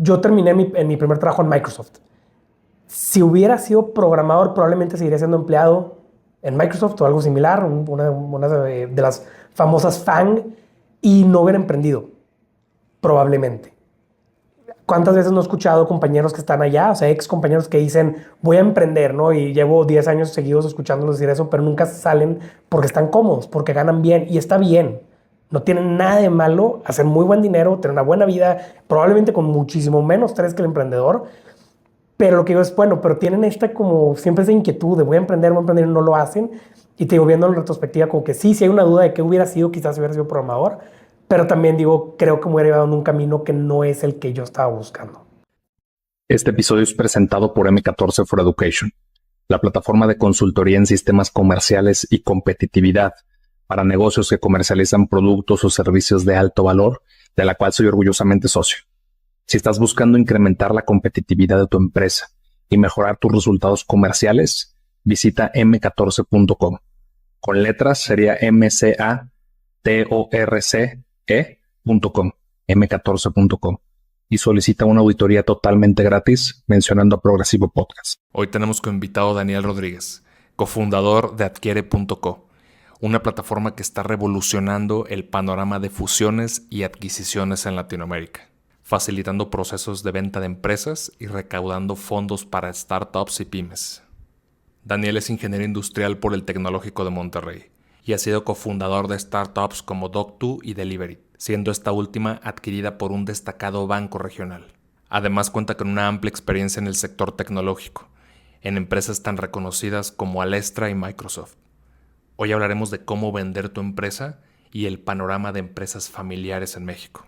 yo terminé en mi primer trabajo en Microsoft. Si hubiera sido programador, probablemente seguiría siendo empleado en Microsoft o algo similar, una de las famosas FANG, y no hubiera emprendido, probablemente. ¿Cuántas veces no he escuchado compañeros que están allá, o sea, ex compañeros que dicen, voy a emprender, ¿no? Y llevo 10 años seguidos escuchándolos decir eso, pero nunca salen porque están cómodos, porque ganan bien, y está bien. No tienen nada de malo hacer muy buen dinero, tener una buena vida, probablemente con muchísimo menos estrés que el emprendedor, pero lo que digo es, bueno, pero tienen esta como siempre esa inquietud de voy a emprender y no lo hacen. Y te digo, viendo en retrospectiva, como que sí hay una duda de qué hubiera sido, quizás si hubiera sido programador, pero también digo, creo que me hubiera llevado en un camino que no es el que yo estaba buscando. Este episodio es presentado por M14 for Education, la plataforma de consultoría en sistemas comerciales y competitividad para negocios que comercializan productos o servicios de alto valor, de la cual soy orgullosamente socio. Si estás buscando incrementar la competitividad de tu empresa y mejorar tus resultados comerciales, visita m14.com. Con letras sería mcatorce.com, m14.com, y solicita una auditoría totalmente gratis mencionando a Progresivo Podcast. Hoy tenemos como invitado a Daniel Rodríguez, cofundador de Adquiere.co, una plataforma que está revolucionando el panorama de fusiones y adquisiciones en Latinoamérica, facilitando procesos de venta de empresas y recaudando fondos para startups y pymes. Daniel es ingeniero industrial por el Tecnológico de Monterrey y ha sido cofundador de startups como Doc2 y Delivery, siendo esta última adquirida por un destacado banco regional. Además cuenta con una amplia experiencia en el sector tecnológico, en empresas tan reconocidas como Alestra y Microsoft. Hoy hablaremos de cómo vender tu empresa y el panorama de empresas familiares en México.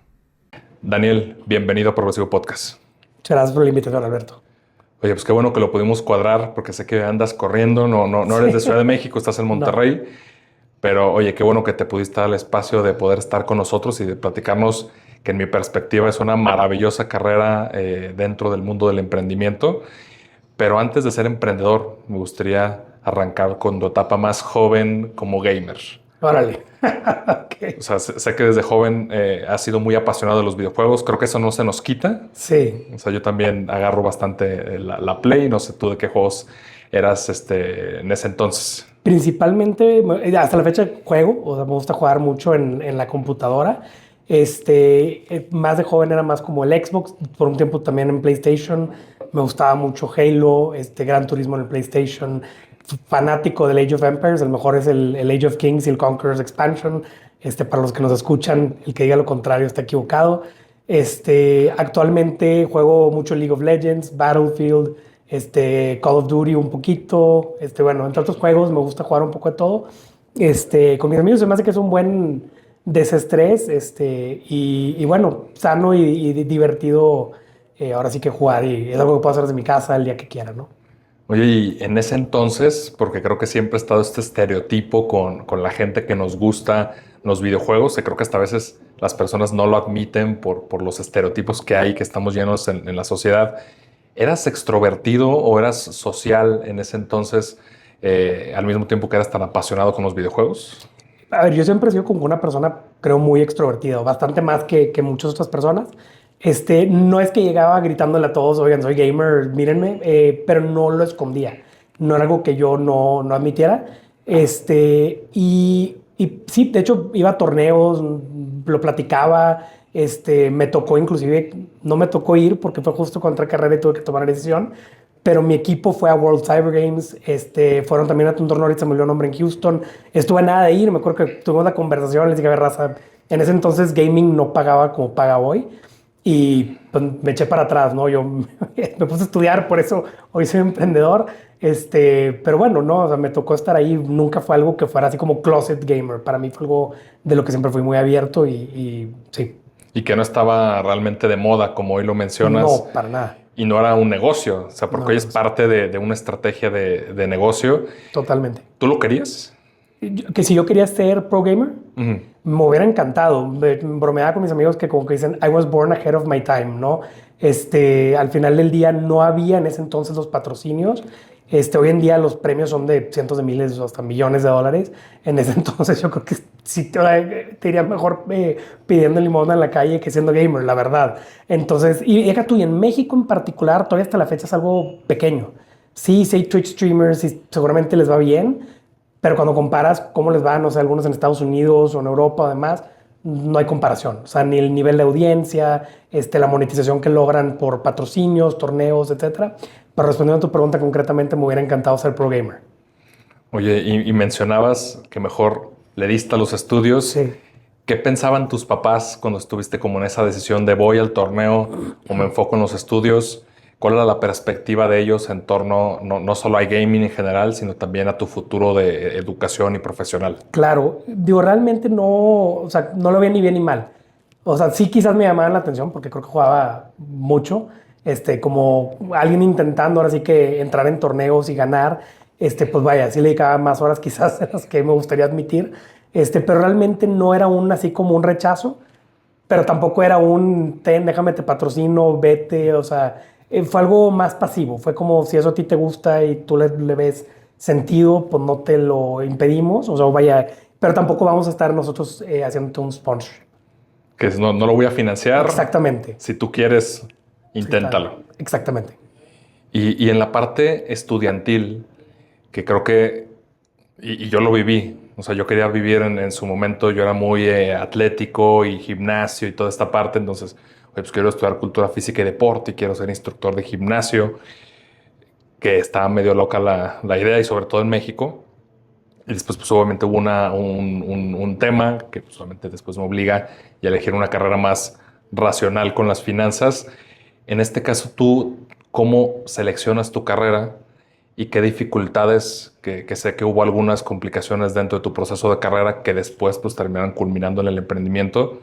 Daniel, bienvenido a Progresivo Podcast. Muchas gracias por la invitación, Alberto. Oye, pues qué bueno que lo pudimos cuadrar, porque sé que andas corriendo, no eres de Ciudad de México, estás en Monterrey. No. Pero oye, qué bueno que te pudiste dar el espacio de poder estar con nosotros y de platicarnos, que en mi perspectiva es una maravillosa carrera dentro del mundo del emprendimiento. Pero antes de ser emprendedor, me gustaría arrancar con tu etapa más joven como gamer. Órale. Okay. O sea, sé que desde joven has sido muy apasionado de los videojuegos. Creo que eso no se nos quita. Sí. O sea, yo también agarro bastante la Play. No sé tú de qué juegos eras en ese entonces. Principalmente, hasta la fecha juego, o sea, me gusta jugar mucho en la computadora. Más de joven era más como el Xbox, por un tiempo también en PlayStation. Me gustaba mucho Halo, Gran Turismo en el PlayStation. Fanático del Age of Empires, el mejor es el Age of Kings y el Conqueror's Expansion. Para los que nos escuchan, el que diga lo contrario está equivocado. Actualmente juego mucho League of Legends, Battlefield, Call of Duty un poquito. Bueno, entre otros juegos me gusta jugar un poco de todo. Con mis amigos se me hace que es un buen desestrés, y bueno, sano y divertido. Ahora sí que jugar, y es algo que puedo hacer desde mi casa el día que quiera, ¿no? Oye, y en ese entonces, porque creo que siempre ha estado este estereotipo con la gente que nos gusta los videojuegos, que creo que hasta a veces las personas no lo admiten por los estereotipos que hay, que estamos llenos en la sociedad. ¿Eras extrovertido o eras social en ese entonces, al mismo tiempo que eras tan apasionado con los videojuegos? A ver, yo siempre he sido como una persona, creo, muy extrovertida, bastante más que muchas otras personas. No es que llegaba gritándole a todos, oigan, soy gamer, mírenme, pero no lo escondía. No era algo que yo no admitiera. Y sí, de hecho, iba a torneos, lo platicaba. Me tocó inclusive, no me tocó ir porque fue justo contra carrera y tuve que tomar la decisión, pero mi equipo fue a World Cyber Games, fueron también a un torneo, ahorita se me olvidó el nombre, en Houston. Estuve a nada de ir, me acuerdo que tuvimos la conversación, les dije, a ver, raza, en ese entonces gaming no pagaba como paga hoy, y pues, me eché para atrás, ¿no? Yo me puse a estudiar, por eso hoy soy emprendedor, pero bueno, no, o sea, me tocó estar ahí, nunca fue algo que fuera así como closet gamer, para mí fue algo de lo que siempre fui muy abierto y sí. Y que no estaba realmente de moda, como hoy lo mencionas. No, para nada. Y no era un negocio, o sea, porque hoy es parte de una estrategia de negocio. Totalmente. ¿Tú lo querías? Que si yo quería ser pro gamer, me hubiera encantado. Bromeaba con mis amigos que como que dicen, I was born ahead of my time, ¿no? Al final del día no había en ese entonces los patrocinios. Hoy en día los premios son de cientos de miles o hasta millones de dólares. En ese entonces yo creo que sí te iría mejor pidiendo limosna en la calle que siendo gamer, la verdad. Entonces, y deja tú, y en México en particular, todavía hasta la fecha es algo pequeño. Sí, sí hay Twitch streamers y seguramente les va bien, pero cuando comparas cómo les va, no sé, algunos en Estados Unidos o en Europa o demás, no hay comparación. O sea, ni el nivel de audiencia, la monetización que logran por patrocinios, torneos, etcétera. Para responder a tu pregunta concretamente, me hubiera encantado ser pro gamer. Oye, y mencionabas que mejor le diste a los estudios. Sí. ¿Qué pensaban tus papás cuando estuviste como en esa decisión de voy al torneo o me enfoco en los estudios? ¿Cuál era la perspectiva de ellos en torno no solo a gaming en general, sino también a tu futuro de educación y profesional? Claro, digo, realmente no, o sea, no lo veía ni bien ni mal. O sea, sí quizás me llamaban la atención porque creo que jugaba mucho, como alguien intentando ahora sí que entrar en torneos y ganar, pues vaya, sí le dedicaba más horas quizás de las que me gustaría admitir, pero realmente no era así como un rechazo, pero tampoco era déjame te patrocino, vete, o sea, fue algo más pasivo, fue como si eso a ti te gusta y tú le ves sentido, pues no te lo impedimos, o sea, vaya, pero tampoco vamos a estar nosotros haciéndote un sponsor. Que no lo voy a financiar. Exactamente. Si tú quieres, inténtalo. Exactamente. Y en la parte estudiantil, que creo que, y yo lo viví, o sea, yo quería vivir en su momento, yo era muy atlético y gimnasio y toda esta parte, entonces, oye, pues quiero estudiar cultura física y deporte y quiero ser instructor de gimnasio, que estaba medio loca la idea y sobre todo en México. Y después, pues obviamente hubo un tema que pues, obviamente después me obliga a elegir una carrera más racional con las finanzas. En este caso, tú, ¿cómo seleccionas tu carrera y qué dificultades, que sé que hubo algunas complicaciones dentro de tu proceso de carrera que después pues terminaron culminando en el emprendimiento,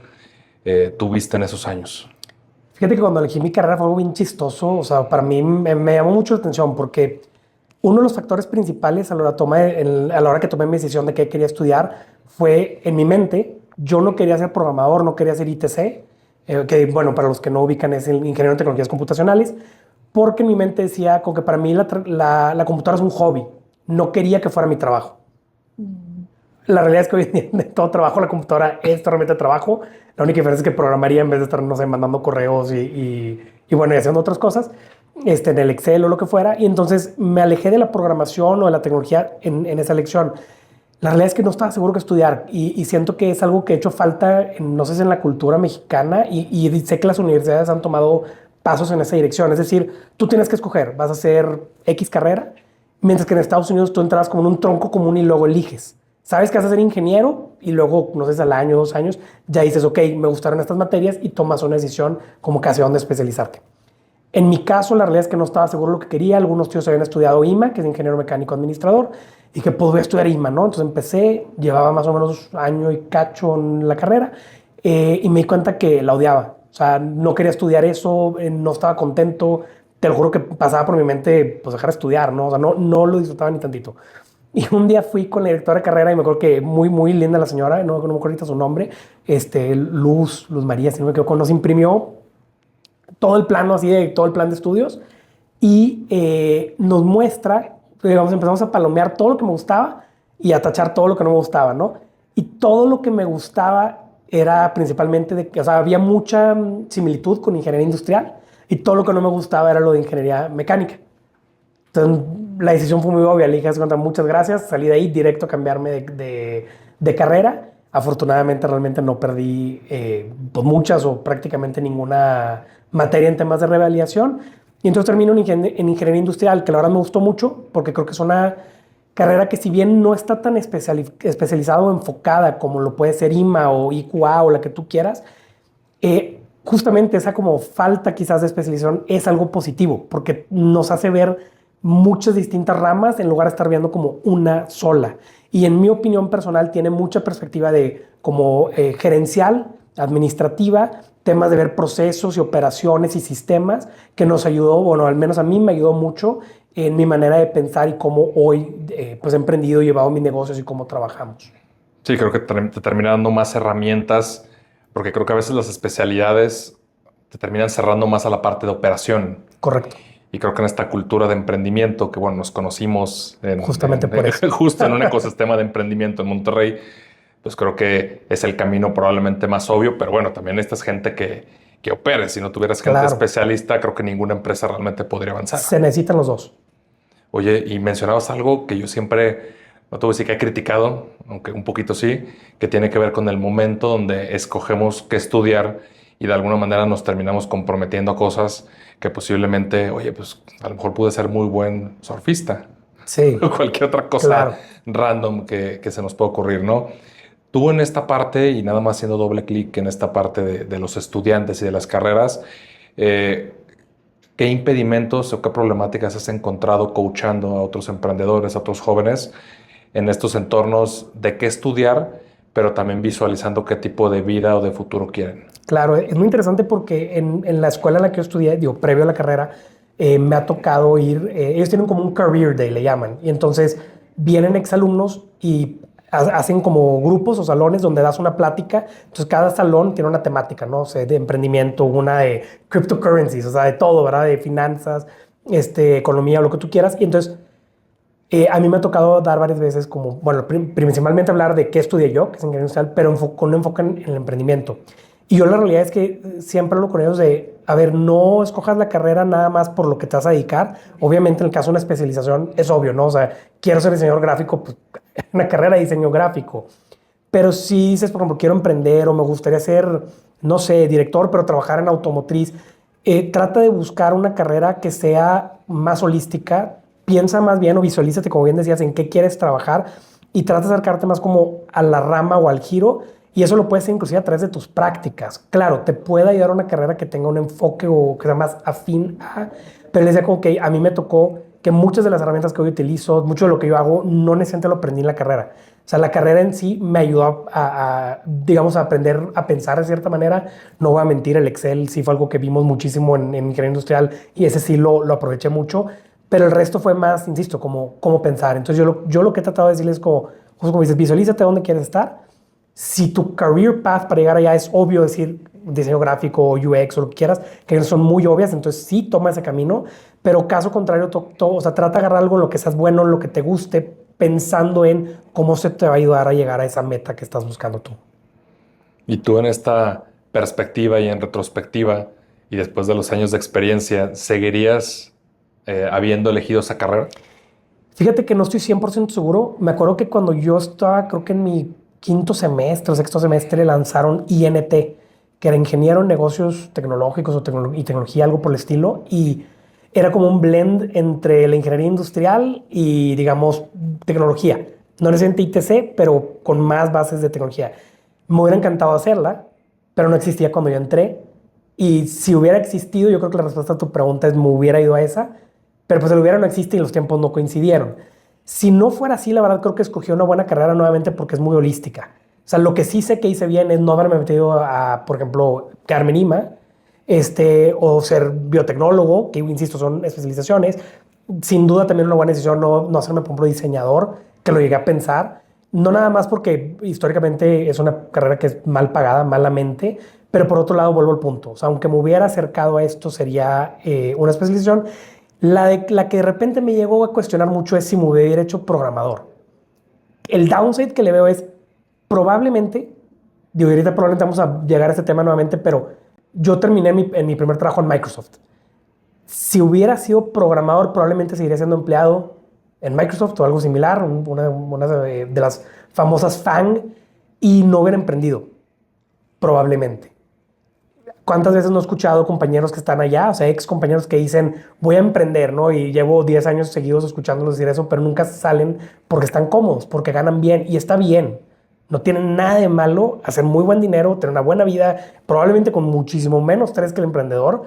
tuviste en esos años? Fíjate que cuando elegí mi carrera fue algo bien chistoso, o sea, para mí me llamó mucho la atención porque uno de los factores principales a la hora que tomé mi decisión de qué quería estudiar fue en mi mente, yo no quería ser programador, no quería ser ITC, que bueno, para los que no ubican es el ingeniero en tecnologías computacionales, porque en mi mente decía como que para mí la computadora es un hobby, no quería que fuera mi trabajo. La realidad es que hoy en día de todo trabajo la computadora es realmente trabajo. La única diferencia es que programaría en vez de estar, no sé, mandando correos y bueno, y haciendo otras cosas, en el Excel o lo que fuera. Y entonces me alejé de la programación o de la tecnología en esa elección. La realidad es que no estaba seguro que estudiar y siento que es algo que ha hecho falta, no sé si en la cultura mexicana y sé que las universidades han tomado pasos en esa dirección. Es decir, tú tienes que escoger, vas a hacer X carrera, mientras que en Estados Unidos tú entras como en un tronco común y luego eliges. Sabes que vas a ser ingeniero y luego, no sé, al año, 2 años, ya dices, ok, me gustaron estas materias y tomas una decisión como que hacia dónde especializarte. En mi caso, la realidad es que no estaba seguro lo que quería. Algunos tíos habían estudiado IMA, que es ingeniero mecánico administrador, y que pues voy a estudiar IMA, ¿no? Entonces empecé, llevaba más o menos año y cacho en la carrera y me di cuenta que la odiaba. O sea, no quería estudiar eso, no estaba contento. Te lo juro que pasaba por mi mente, pues dejar de estudiar, ¿no? O sea, no lo disfrutaba ni tantito. Y un día fui con la directora de carrera y me acuerdo que muy, muy linda la señora, no me acuerdo ahorita su nombre, Luz María, si no me equivoco, nos imprimió todo el plano así de todo el plan de estudios y nos muestra, digamos, empezamos a palomear todo lo que me gustaba y a tachar todo lo que no me gustaba, ¿no? Y todo lo que me gustaba era principalmente de que, o sea, había mucha similitud con ingeniería industrial y todo lo que no me gustaba era lo de ingeniería mecánica. Entonces, la decisión fue muy obvia. Le dije, muchas gracias. Salí de ahí directo a cambiarme de carrera. Afortunadamente, realmente no perdí pues muchas o prácticamente ninguna materia en temas de revalidación. Y entonces termino en ingeniería industrial, que la verdad me gustó mucho porque creo que es una carrera que si bien no está tan especializada o enfocada como lo puede ser IMA o IQA o la que tú quieras, justamente esa como falta quizás de especialización es algo positivo porque nos hace ver muchas distintas ramas en lugar de estar viendo como una sola. Y en mi opinión personal tiene mucha perspectiva de como gerencial, administrativa, temas de ver procesos y operaciones y sistemas que nos ayudó, bueno, al menos a mí me ayudó mucho en mi manera de pensar y cómo hoy pues he emprendido y llevado mis negocios y cómo trabajamos. Sí, creo que te termina dando más herramientas, porque creo que a veces las especialidades te terminan cerrando más a la parte de operación. Correcto. Y creo que en esta cultura de emprendimiento, que bueno, nos conocimos Justamente por eso. justo en un ecosistema de emprendimiento en Monterrey, pues creo que es el camino probablemente más obvio, pero bueno, también esta es gente que opere. Si no tuvieras gente Claro. especialista, creo que ninguna empresa realmente podría avanzar. Se necesitan los dos. Oye, y mencionabas algo que yo siempre, no te voy a decir que he criticado, aunque un poquito sí, que tiene que ver con el momento donde escogemos qué estudiar y de alguna manera nos terminamos comprometiendo a cosas que posiblemente, oye, pues a lo mejor pude ser muy buen surfista Sí, o cualquier otra cosa claro. random que se nos pueda ocurrir, ¿no? Tú en esta parte, y nada más haciendo doble clic en esta parte de los estudiantes y de las carreras, eh, ¿qué impedimentos o qué problemáticas has encontrado coachando a otros emprendedores, a otros jóvenes en estos entornos de qué estudiar, pero también visualizando qué tipo de vida o de futuro quieren? Claro, es muy interesante porque en la escuela en la que yo estudié, digo, previo a la carrera, me ha tocado ir, ellos tienen como un career day, le llaman, y entonces vienen exalumnos y hacen como grupos o salones donde das una plática, entonces cada salón tiene una temática, ¿no? O sea, de emprendimiento, una de cryptocurrencies, o sea, de todo, ¿verdad? De finanzas, economía, lo que tú quieras, y entonces a mí me ha tocado dar varias veces como, bueno, principalmente hablar de qué estudié yo, que es ingeniería industrial, pero con un enfoque en el emprendimiento. Y yo la realidad es que siempre hablo con ellos de, a ver, no escojas la carrera nada más por lo que te vas a dedicar. Obviamente en el caso de una especialización es obvio, ¿no? O sea, quiero ser diseñador gráfico, pues una carrera de diseño gráfico. Pero si dices, por ejemplo, quiero emprender o me gustaría ser, no sé, director, pero trabajar en automotriz, trata de buscar una carrera que sea más holística. Piensa más bien o visualízate, como bien decías, en qué quieres trabajar y trata de acercarte más como a la rama o al giro. Y eso lo puedes hacer inclusive a través de tus prácticas. Claro, te puede ayudar a una carrera que tenga un enfoque o que sea más afín a... Pero les decía como que a mí me tocó que muchas de las herramientas que hoy utilizo, mucho de lo que yo hago, no necesariamente lo aprendí en la carrera. O sea, la carrera en sí me ayudó digamos, a aprender a pensar de cierta manera. No voy a mentir, el Excel sí fue algo que vimos muchísimo en ingeniería industrial y ese sí lo aproveché mucho. Pero el resto fue más, insisto, como pensar. Entonces yo lo que he tratado de decirles es como, justo como dices, visualízate dónde quieres estar. Si tu career path para llegar allá es obvio, decir diseño gráfico, UX o lo que quieras, que son muy obvias, entonces sí toma ese camino, pero caso contrario, o sea, trata de agarrar algo en lo que seas bueno, en lo que te guste, pensando en cómo se te va a ayudar a llegar a esa meta que estás buscando tú. Y tú en esta perspectiva y en retrospectiva, y después de los años de experiencia, ¿seguirías habiendo elegido esa carrera? Fíjate que no estoy 100% seguro. Me acuerdo que cuando yo estaba, creo que en mi quinto semestre o sexto semestre, lanzaron INT, que era Ingeniero en Negocios Tecnológicos y Tecnología, algo por el estilo. Y era como un blend entre la ingeniería industrial y, digamos, tecnología. No necesariamente ITC, pero con más bases de tecnología. Me hubiera encantado hacerla, pero no existía cuando yo entré. Y si hubiera existido, yo creo que la respuesta a tu pregunta es me hubiera ido a esa, pero pues el hubiera no existe y los tiempos no coincidieron. Si no fuera así, la verdad creo que escogí una buena carrera nuevamente porque es muy holística. O sea, lo que sí sé que hice bien es no haberme metido a, por ejemplo, quedarme en IMA, o ser biotecnólogo, que insisto, son especializaciones. Sin duda también una buena decisión no hacerme, por ejemplo, diseñador, que lo llegué a pensar. No nada más porque históricamente es una carrera que es mal pagada, malamente, pero por otro lado vuelvo al punto. O sea, aunque me hubiera acercado a esto, sería una especialización. La que de repente me llegó a cuestionar mucho es si me hubiera hecho programador. El downside que le veo es probablemente, digo, ahorita probablemente vamos a llegar a este tema nuevamente, pero yo terminé en mi primer trabajo en Microsoft. Si hubiera sido programador, probablemente seguiría siendo empleado en Microsoft o algo similar, una de las famosas FANG, y no hubiera emprendido, probablemente. ¿Cuántas veces no he escuchado compañeros que están allá, o sea, ex compañeros que dicen, voy a emprender, ¿no? Y llevo 10 años seguidos escuchándolos decir eso, pero nunca salen porque están cómodos, porque ganan bien, y está bien. No tienen nada de malo hacer muy buen dinero, tener una buena vida, probablemente con muchísimo menos estrés que el emprendedor.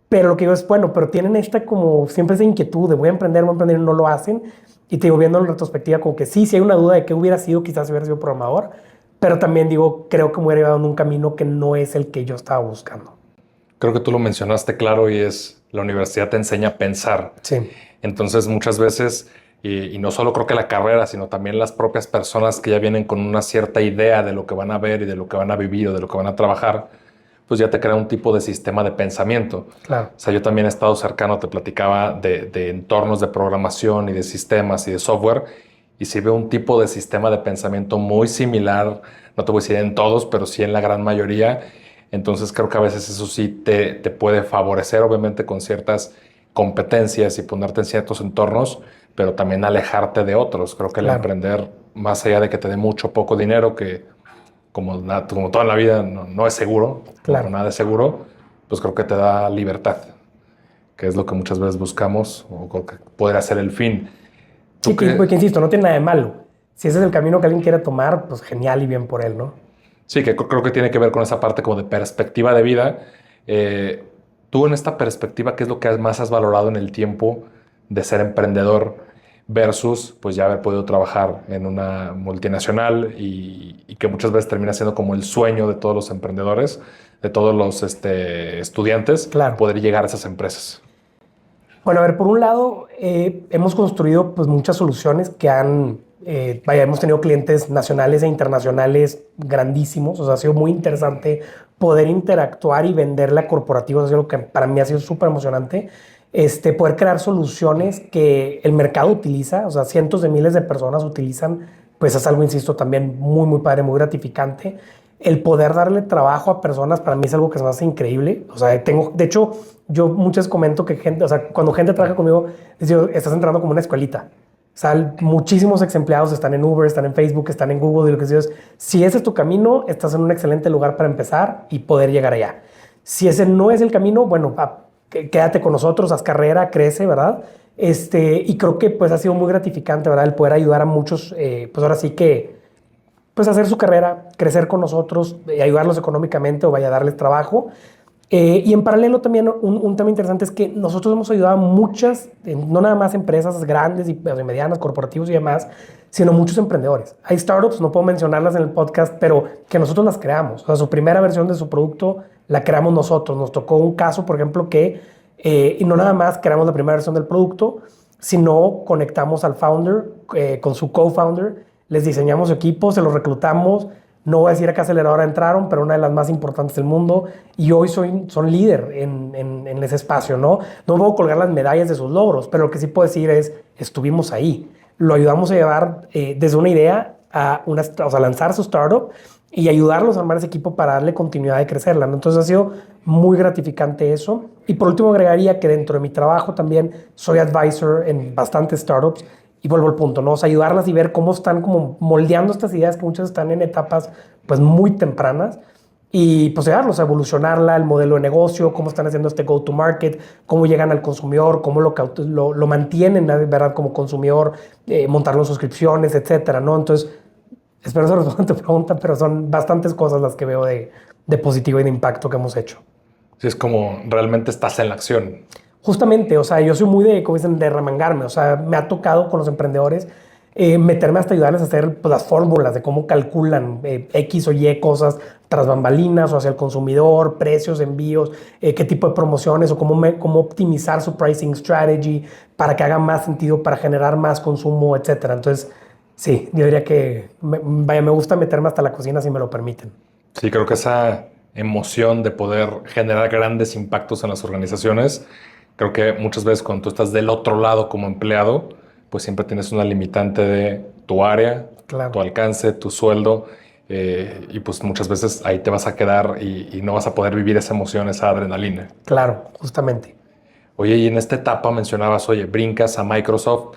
Pero lo que digo es, bueno, pero tienen esta como siempre esa inquietud de voy a emprender, y no lo hacen. Y te digo, viendo en retrospectiva, como que sí hay una duda de qué hubiera sido, quizás hubiera sido programador. Pero también digo, creo que me hubiera llevado en un camino que no es el que yo estaba buscando. Creo que tú lo mencionaste claro y es la universidad te enseña a pensar. Sí. Entonces muchas veces, y no solo creo que la carrera, sino también las propias personas que ya vienen con una cierta idea de lo que van a ver y de lo que van a vivir o de lo que van a trabajar, pues ya te crea un tipo de sistema de pensamiento. Claro. O sea, yo también he estado cercano, te platicaba de entornos de programación y de sistemas y de software, y sí veo un tipo de sistema de pensamiento muy similar, no te voy a decir en todos, pero sí en la gran mayoría. Entonces creo que a veces eso sí te puede favorecer, obviamente con ciertas competencias y ponerte en ciertos entornos, pero también alejarte de otros. Creo que el Claro. emprender, más allá de que te dé mucho o poco dinero, que como toda la vida no es seguro, Claro. nada es seguro, pues creo que te da libertad, que es lo que muchas veces buscamos, o que podría ser el fin. Sí, porque insisto, no tiene nada de malo. Si ese es el camino que alguien quiere tomar, pues genial y bien por él, ¿no? Sí, que creo que tiene que ver con esa parte como de perspectiva de vida. Tú en esta perspectiva, ¿qué es lo que más has valorado en el tiempo de ser emprendedor versus pues ya haber podido trabajar en una multinacional y que muchas veces termina siendo como el sueño de todos los emprendedores, de todos los estudiantes, Claro. poder llegar a esas empresas? Bueno, a ver, por un lado, hemos construido pues muchas soluciones que hemos tenido clientes nacionales e internacionales grandísimos. O sea, ha sido muy interesante poder interactuar y venderle a corporativos. Ha sido lo que para mí ha sido súper emocionante. Poder crear soluciones que el mercado utiliza, o sea, cientos de miles de personas utilizan, pues es algo, insisto, también muy, muy padre, muy gratificante. El poder darle trabajo a personas para mí es algo que se me hace increíble. O sea, de hecho, yo muchas comento que gente, o sea, cuando gente trabaja conmigo, les digo, estás entrando como una escuelita. O sea, muchísimos ex empleados están en Uber, están en Facebook, están en Google y lo que sea. Si ese es tu camino, estás en un excelente lugar para empezar y poder llegar allá. Si ese no es el camino, bueno, quédate con nosotros, haz carrera, crece, ¿verdad? Y creo que pues ha sido muy gratificante, ¿verdad? El poder ayudar a muchos, pues ahora sí que pues hacer su carrera, crecer con nosotros, ayudarlos económicamente o vaya a darles trabajo. Y en paralelo también un tema interesante es que nosotros hemos ayudado a muchas, no nada más empresas grandes y medianas, corporativos y demás, sino muchos emprendedores. Hay startups, no puedo mencionarlas en el podcast, pero que nosotros las creamos. O sea, su primera versión de su producto la creamos nosotros. Nos tocó un caso, por ejemplo, que y no nada más creamos la primera versión del producto, sino conectamos al founder con su co-founder, les diseñamos su equipo, se los reclutamos. No voy a decir a qué aceleradora entraron, pero una de las más importantes del mundo. Y hoy son líder en ese espacio, ¿no? No puedo colgar las medallas de sus logros, pero lo que sí puedo decir es, estuvimos ahí. Lo ayudamos a llevar desde una idea o sea, lanzar su startup y ayudarlos a armar ese equipo para darle continuidad de crecerla, ¿no? Entonces ha sido muy gratificante eso. Y por último agregaría que dentro de mi trabajo también soy advisor en bastantes startups. Y vuelvo al punto, ¿no? O sea, ayudarlas y ver cómo están como moldeando estas ideas que muchas están en etapas pues muy tempranas y pues ayudarlos a evolucionarla, el modelo de negocio, cómo están haciendo este go to market, cómo llegan al consumidor, cómo lo mantienen, ¿verdad? Como consumidor, montarlo en suscripciones, etcétera, ¿no? Entonces, espero eso responda a tu pregunta, pero son bastantes cosas las que veo de positivo y de impacto que hemos hecho. Sí, es como realmente estás en la acción. Justamente, o sea, yo soy muy como dicen, de remangarme. O sea, me ha tocado con los emprendedores meterme hasta ayudarles a hacer pues, las fórmulas de cómo calculan X o Y cosas tras bambalinas o hacia el consumidor, precios, envíos, qué tipo de promociones o cómo optimizar su pricing strategy para que haga más sentido, para generar más consumo, etcétera. Entonces, sí, yo diría que me gusta meterme hasta la cocina si me lo permiten. Sí, creo que esa emoción de poder generar grandes impactos en las organizaciones, creo que muchas veces cuando tú estás del otro lado como empleado, pues siempre tienes una limitante de tu área, Claro. tu alcance, tu sueldo, y pues muchas veces ahí te vas a quedar y no vas a poder vivir esa emoción, esa adrenalina. Claro, justamente. Oye, y en esta etapa mencionabas, oye, brincas a Microsoft,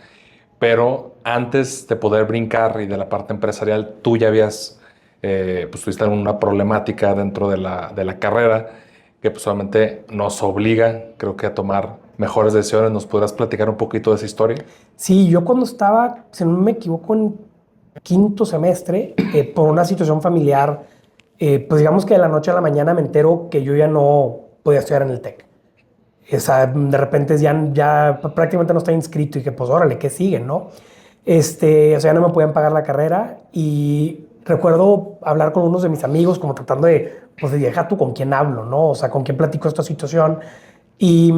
pero antes de poder brincar y de la parte empresarial, tú ya habías, pues tuviste una problemática dentro de la carrera que pues obviamente nos obliga, creo que a tomar mejores decisiones. ¿Nos podrás platicar un poquito de esa historia? Sí, yo cuando estaba, si no me equivoco, en quinto semestre, por una situación familiar, pues digamos que de la noche a la mañana me entero que yo ya no podía estudiar en el TEC. O sea, de repente ya prácticamente no estaba inscrito y que pues órale, ¿qué sigue, no? O sea, ya no me podían pagar la carrera y recuerdo hablar con unos de mis amigos como tratando pues de deja tú con quién hablo, ¿no? O sea, con quién platico esta situación. Y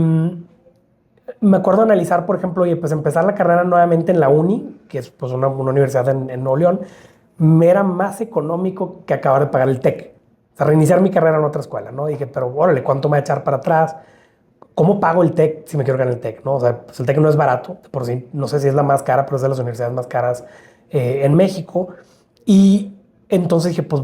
me acuerdo analizar, por ejemplo, oye, pues empezar la carrera nuevamente en la uni, que es pues una universidad en Nuevo León, me era más económico que acabar de pagar el TEC. O sea, reiniciar mi carrera en otra escuela, ¿no? Dije, pero órale, ¿cuánto me va a echar para atrás? ¿Cómo pago el TEC si me quiero ganar el TEC, no? O sea, pues el TEC no es barato, por sí, no sé si es la más cara, pero es de las universidades más caras en México. Y entonces dije, pues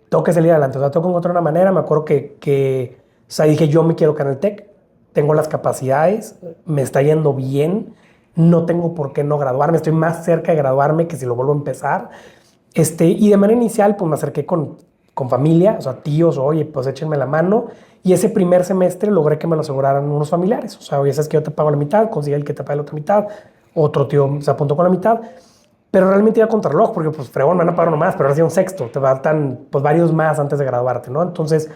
tengo que salir adelante, o sea, tengo que encontrar una manera. Me acuerdo o sea, dije, yo me quiero ganar el TEC, tengo las capacidades, me está yendo bien, no tengo por qué no graduarme, estoy más cerca de graduarme que si lo vuelvo a empezar. Y de manera inicial, pues me acerqué con familia, o sea, tíos, oye, pues échenme la mano. Y ese primer semestre logré que me lo aseguraran unos familiares. O sea, oye, sabes que yo te pago la mitad, consigue el que te pague la otra mitad, otro tío se apuntó con la mitad. Pero realmente iba contra reloj, porque pues fregón, me van a pagar uno más, pero ahora sí un sexto, te faltan pues varios más antes de graduarte, ¿no? Entonces,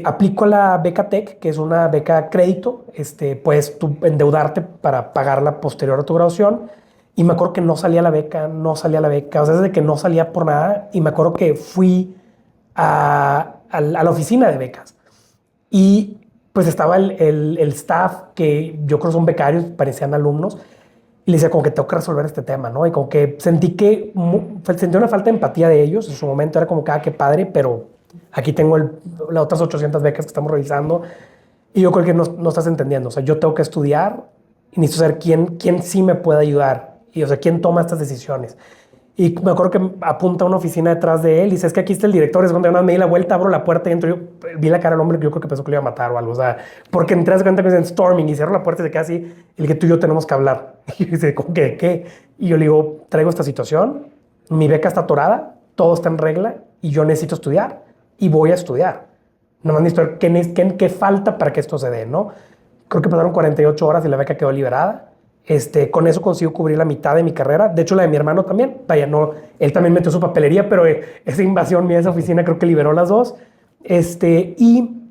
aplico a la beca Tech, que es una beca crédito, puedes tú endeudarte para pagarla posterior a tu graduación. Y me acuerdo que no salía la beca, no salía la beca, o sea, desde que no salía por nada. Y me acuerdo que fui a la oficina de becas y pues estaba el staff, que yo creo son becarios, parecían alumnos, y le decía como que tengo que resolver este tema, ¿no? Y como que sentí una falta de empatía de ellos. En su momento era como que, qué padre, pero aquí tengo las otras 800 becas que estamos revisando y yo creo que no estás entendiendo. O sea, yo tengo que estudiar y necesito saber quién sí me puede ayudar y, o sea, quién toma estas decisiones. Y me acuerdo que apunta a una oficina detrás de él y dice, es que aquí está el director. Es cuando yo me di la vuelta, abro la puerta y entro. Yo vi la cara del hombre que yo creo que pensó que lo iba a matar o algo. O sea, porque entré a cuenta que dicen storming y cierro la puerta y se queda así. Y le dije, tú y yo tenemos que hablar. Y dice, ¿cómo que de qué? Y yo le digo, traigo esta situación, mi beca está atorada, todo está en regla y yo necesito estudiar y voy a estudiar. Nomás necesito ver qué falta para que esto se dé, ¿no? Creo que pasaron 48 horas y la beca quedó liberada. Con eso consigo cubrir la mitad de mi carrera. De hecho, la de mi hermano también. Vaya, no, él también metió su papelería, pero esa invasión mía de esa oficina creo que liberó las dos. Y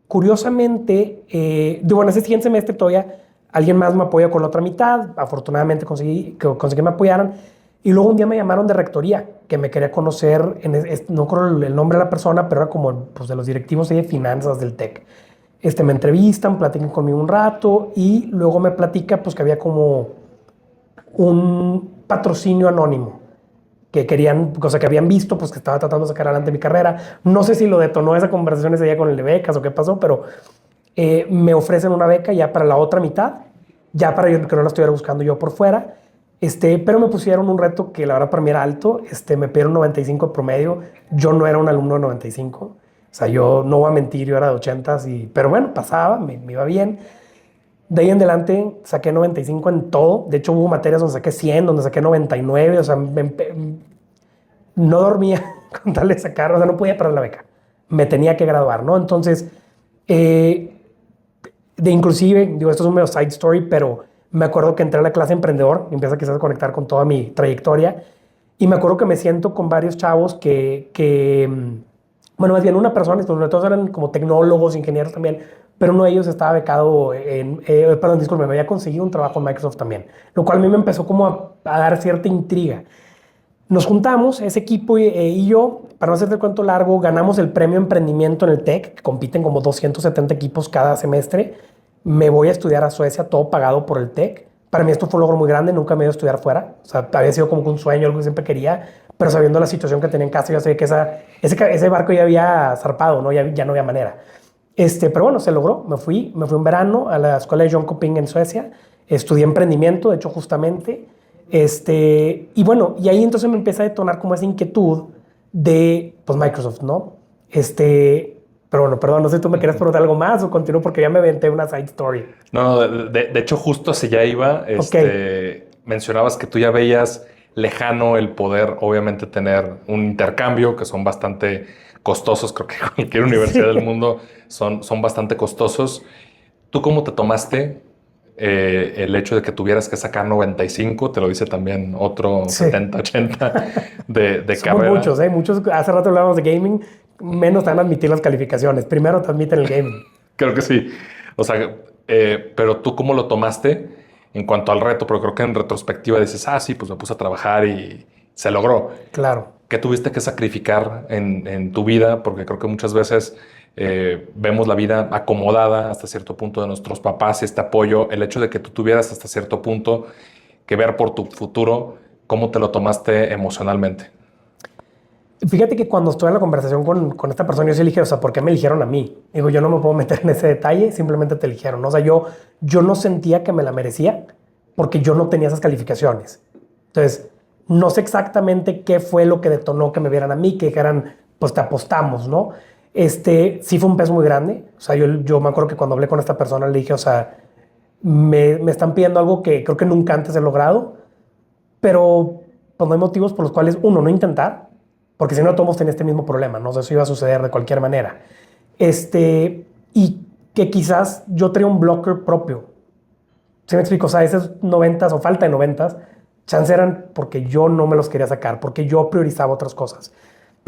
curiosamente, bueno, ese siguiente semestre todavía alguien más me apoyó con la otra mitad. Afortunadamente conseguí que me apoyaran. Y luego un día me llamaron de rectoría, que me quería conocer, no creo el nombre de la persona, pero era como pues, de los directivos de finanzas del TEC. Me entrevistan, platican conmigo un rato y luego me platica pues que había como un patrocinio anónimo que querían, o sea, que habían visto pues que estaba tratando de sacar adelante mi carrera. No sé si lo detonó esa conversación ese día con el de becas o qué pasó, pero me ofrecen una beca ya para la otra mitad, ya para que no la estuviera buscando yo por fuera. Pero me pusieron un reto que la verdad para mí era alto. Me pidieron 95 de promedio. Yo no era un alumno de 95. O sea, yo no voy a mentir, yo era de 80, pero bueno, pasaba, me iba bien. De ahí en adelante saqué 95 en todo. De hecho, hubo materias donde saqué 100, donde saqué 99. O sea, no dormía con tal de sacar, o sea, no podía parar la beca. Me tenía que graduar, ¿no? Entonces, inclusive, digo, esto es un medio side story, pero me acuerdo que entré a la clase emprendedor y empieza quizás a conectar con toda mi trayectoria. Y me acuerdo que me siento con varios chavos bueno, más bien una persona, todos eran como tecnólogos, ingenieros también, pero uno de ellos estaba becado perdón, disculpe, me había conseguido un trabajo en Microsoft también, lo cual a mí me empezó como a dar cierta intriga. Nos juntamos, ese equipo y yo, para no hacerte el cuento largo, ganamos el premio Emprendimiento en el TEC, que compiten como 270 equipos cada semestre. Me voy a estudiar a Suecia, todo pagado por el TEC. Para mí esto fue un logro muy grande, nunca me iba a estudiar fuera. O sea, había sido como un sueño, algo que siempre quería, pero sabiendo la situación que tenía en casa, yo sabía que ese barco ya había zarpado, ¿no? Ya no había manera. Pero bueno, se logró. Me fui un verano a la escuela de Jönköping en Suecia. Estudié emprendimiento, de hecho, justamente. Y bueno, y ahí entonces me empieza a detonar como esa inquietud de, pues, Microsoft, ¿no? Pero bueno, perdón, no sé si tú me quieres preguntar algo más o continúo porque ya me aventé una side story. No, de hecho, justo hacia allá iba. Mencionabas que tú ya veías lejano el poder, obviamente, tener un intercambio, que son bastante costosos. Creo que cualquier universidad del mundo son bastante costosos. ¿Tú cómo te tomaste el hecho de que tuvieras que sacar 95? Te lo dice también otro 70, 80 de carrera. Son muchos, muchos. Hace rato hablábamos de gaming, menos te van a admitir las calificaciones. Primero te admiten el gaming. Creo que sí. O sea, pero tú cómo lo tomaste en cuanto al reto, pero creo que en retrospectiva dices, sí, pues me puse a trabajar y se logró. Claro. ¿Qué tuviste que sacrificar en tu vida? Porque creo que muchas veces vemos la vida acomodada hasta cierto punto de nuestros papás y este apoyo. El hecho de que tú tuvieras hasta cierto punto que ver por tu futuro, ¿cómo te lo tomaste emocionalmente? Fíjate que cuando estuve en la conversación con esta persona, yo sí dije, o sea, ¿por qué me eligieron a mí? Digo, yo no me puedo meter en ese detalle, simplemente te eligieron, ¿no? O sea, yo no sentía que me la merecía porque yo no tenía esas calificaciones. Entonces, no sé exactamente qué fue lo que detonó que me vieran a mí, que dijeran, pues te apostamos, ¿no? Sí fue un peso muy grande. O sea, yo me acuerdo que cuando hablé con esta persona le dije, o sea, me están pidiendo algo que creo que nunca antes he logrado, pero pues no hay motivos por los cuales, uno, no intentar, porque si no, todos tienen este mismo problema, ¿no? O sea, eso iba a suceder de cualquier manera. Y que quizás yo tenía un blocker propio. ¿Sí me explico? O sea, esos noventas o falta de noventas, chance eran porque yo no me los quería sacar, porque yo priorizaba otras cosas.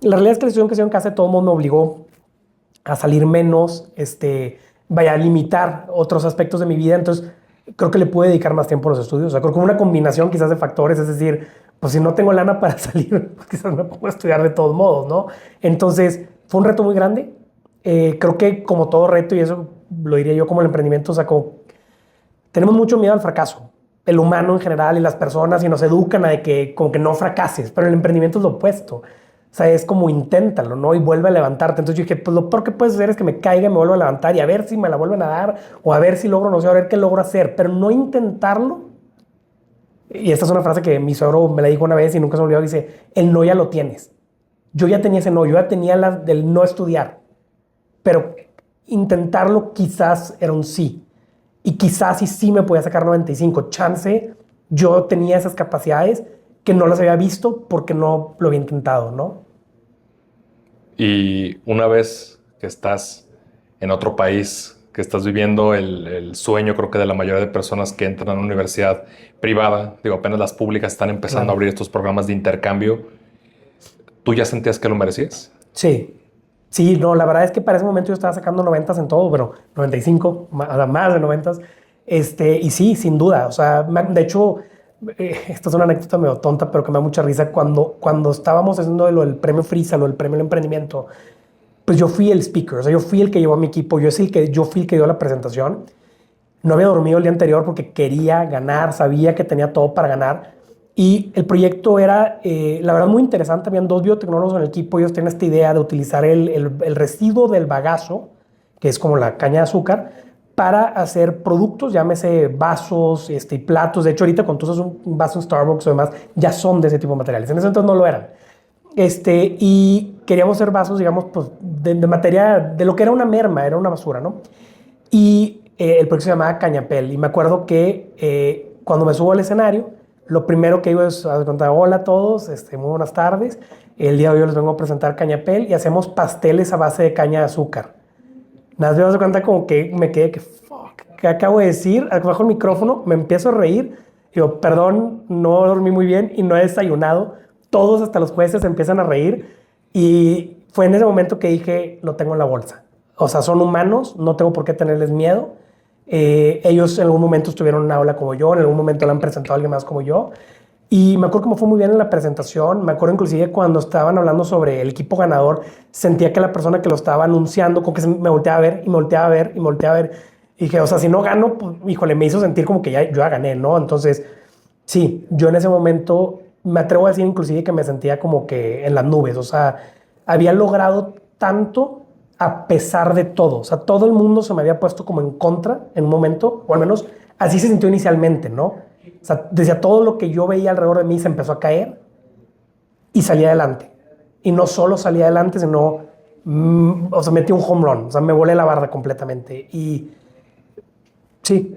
La realidad es que la situación que se dio en casa de todo el mundo me obligó a salir menos, vaya a limitar otros aspectos de mi vida. Entonces, creo que le pude dedicar más tiempo a los estudios. O sea, creo que una combinación quizás de factores, es decir, pues si no tengo lana para salir, pues quizás me pongo a estudiar de todos modos, ¿no? Entonces, fue un reto muy grande. Creo que como todo reto, y eso lo diría yo como el emprendimiento, o sea, como tenemos mucho miedo al fracaso. El humano en general y las personas y nos educan a de que como que no fracases, pero el emprendimiento es lo opuesto. O sea, es como inténtalo, ¿no? Y vuelve a levantarte. Entonces yo dije, pues lo peor que puedes hacer es que me caiga y me vuelva a levantar y a ver si me la vuelven a dar o a ver si logro, no sé, a ver qué logro hacer, pero no intentarlo. Y esta es una frase que mi suegro me la dijo una vez y nunca se me olvidó. Dice, el no ya lo tienes. Yo ya tenía ese no, yo ya tenía la del no estudiar, pero intentarlo quizás era un sí. Y quizás sí me podía sacar 95. Chance, yo tenía esas capacidades que no las había visto porque no lo había intentado, ¿no? Y una vez que estás en otro país, que estás viviendo el sueño, creo que de la mayoría de personas que entran a una universidad privada, digo, apenas las públicas están empezando a Claro. abrir estos programas de intercambio, ¿tú ya sentías que lo merecías? Sí. Sí, no, la verdad es que para ese momento yo estaba sacando 90 en todo, bueno, 95, o sea, más de 90. Y sí, sin duda. O sea, de hecho, esta es una anécdota medio tonta, pero que me da mucha risa. Cuando estábamos haciendo del premio Frisa, lo del premio al emprendimiento, pues yo fui el speaker, o sea, yo fui el que llevó a mi equipo, yo fui el que dio la presentación. No había dormido el día anterior porque quería ganar, sabía que tenía todo para ganar. Y el proyecto era, la verdad, muy interesante. Habían dos biotecnólogos en el equipo. Ellos tenían esta idea de utilizar el residuo del bagazo, que es como la caña de azúcar, para hacer productos, llámese vasos y platos. De hecho, ahorita cuando tú usas un vaso en Starbucks o demás, ya son de ese tipo de materiales. En ese entonces no lo eran. Y queríamos hacer vasos, digamos, pues, de materia, de lo que era una merma, era una basura, ¿no? Y el proyecto se llamaba Cañapel. Y me acuerdo que cuando me subo al escenario, lo primero que digo es, contar, hola a todos, muy buenas tardes. El día de hoy yo les vengo a presentar Cañapel y hacemos pasteles a base de caña de azúcar. Nada más me doy cuenta como que me quedé que, fuck, ¿qué acabo de decir? Bajo el micrófono, me empiezo a reír. Digo, perdón, no dormí muy bien y no he desayunado. Todos, hasta los jueces, empiezan a reír. Y fue en ese momento que dije, lo tengo en la bolsa. O sea, son humanos, no tengo por qué tenerles miedo. Ellos en algún momento estuvieron en una aula como yo, en algún momento le han presentado a alguien más como yo. Y me acuerdo que me fue muy bien en la presentación. Me acuerdo inclusive cuando estaban hablando sobre el equipo ganador, sentía que la persona que lo estaba anunciando, como que me volteaba a ver y me volteaba a ver y me volteaba a ver. Y dije, o sea, si no gano, pues, híjole, me hizo sentir como que yo ya gané, ¿no? Entonces, sí, yo en ese momento me atrevo a decir inclusive que me sentía como que en las nubes. O sea, había logrado tanto a pesar de todo. O sea, todo el mundo se me había puesto como en contra en un momento, o al menos así se sintió inicialmente, ¿no? O sea, decía todo lo que yo veía alrededor de mí se empezó a caer y salí adelante. Y no solo salí adelante, sino, o sea, metí un home run. O sea, me volé la barra completamente. Y sí,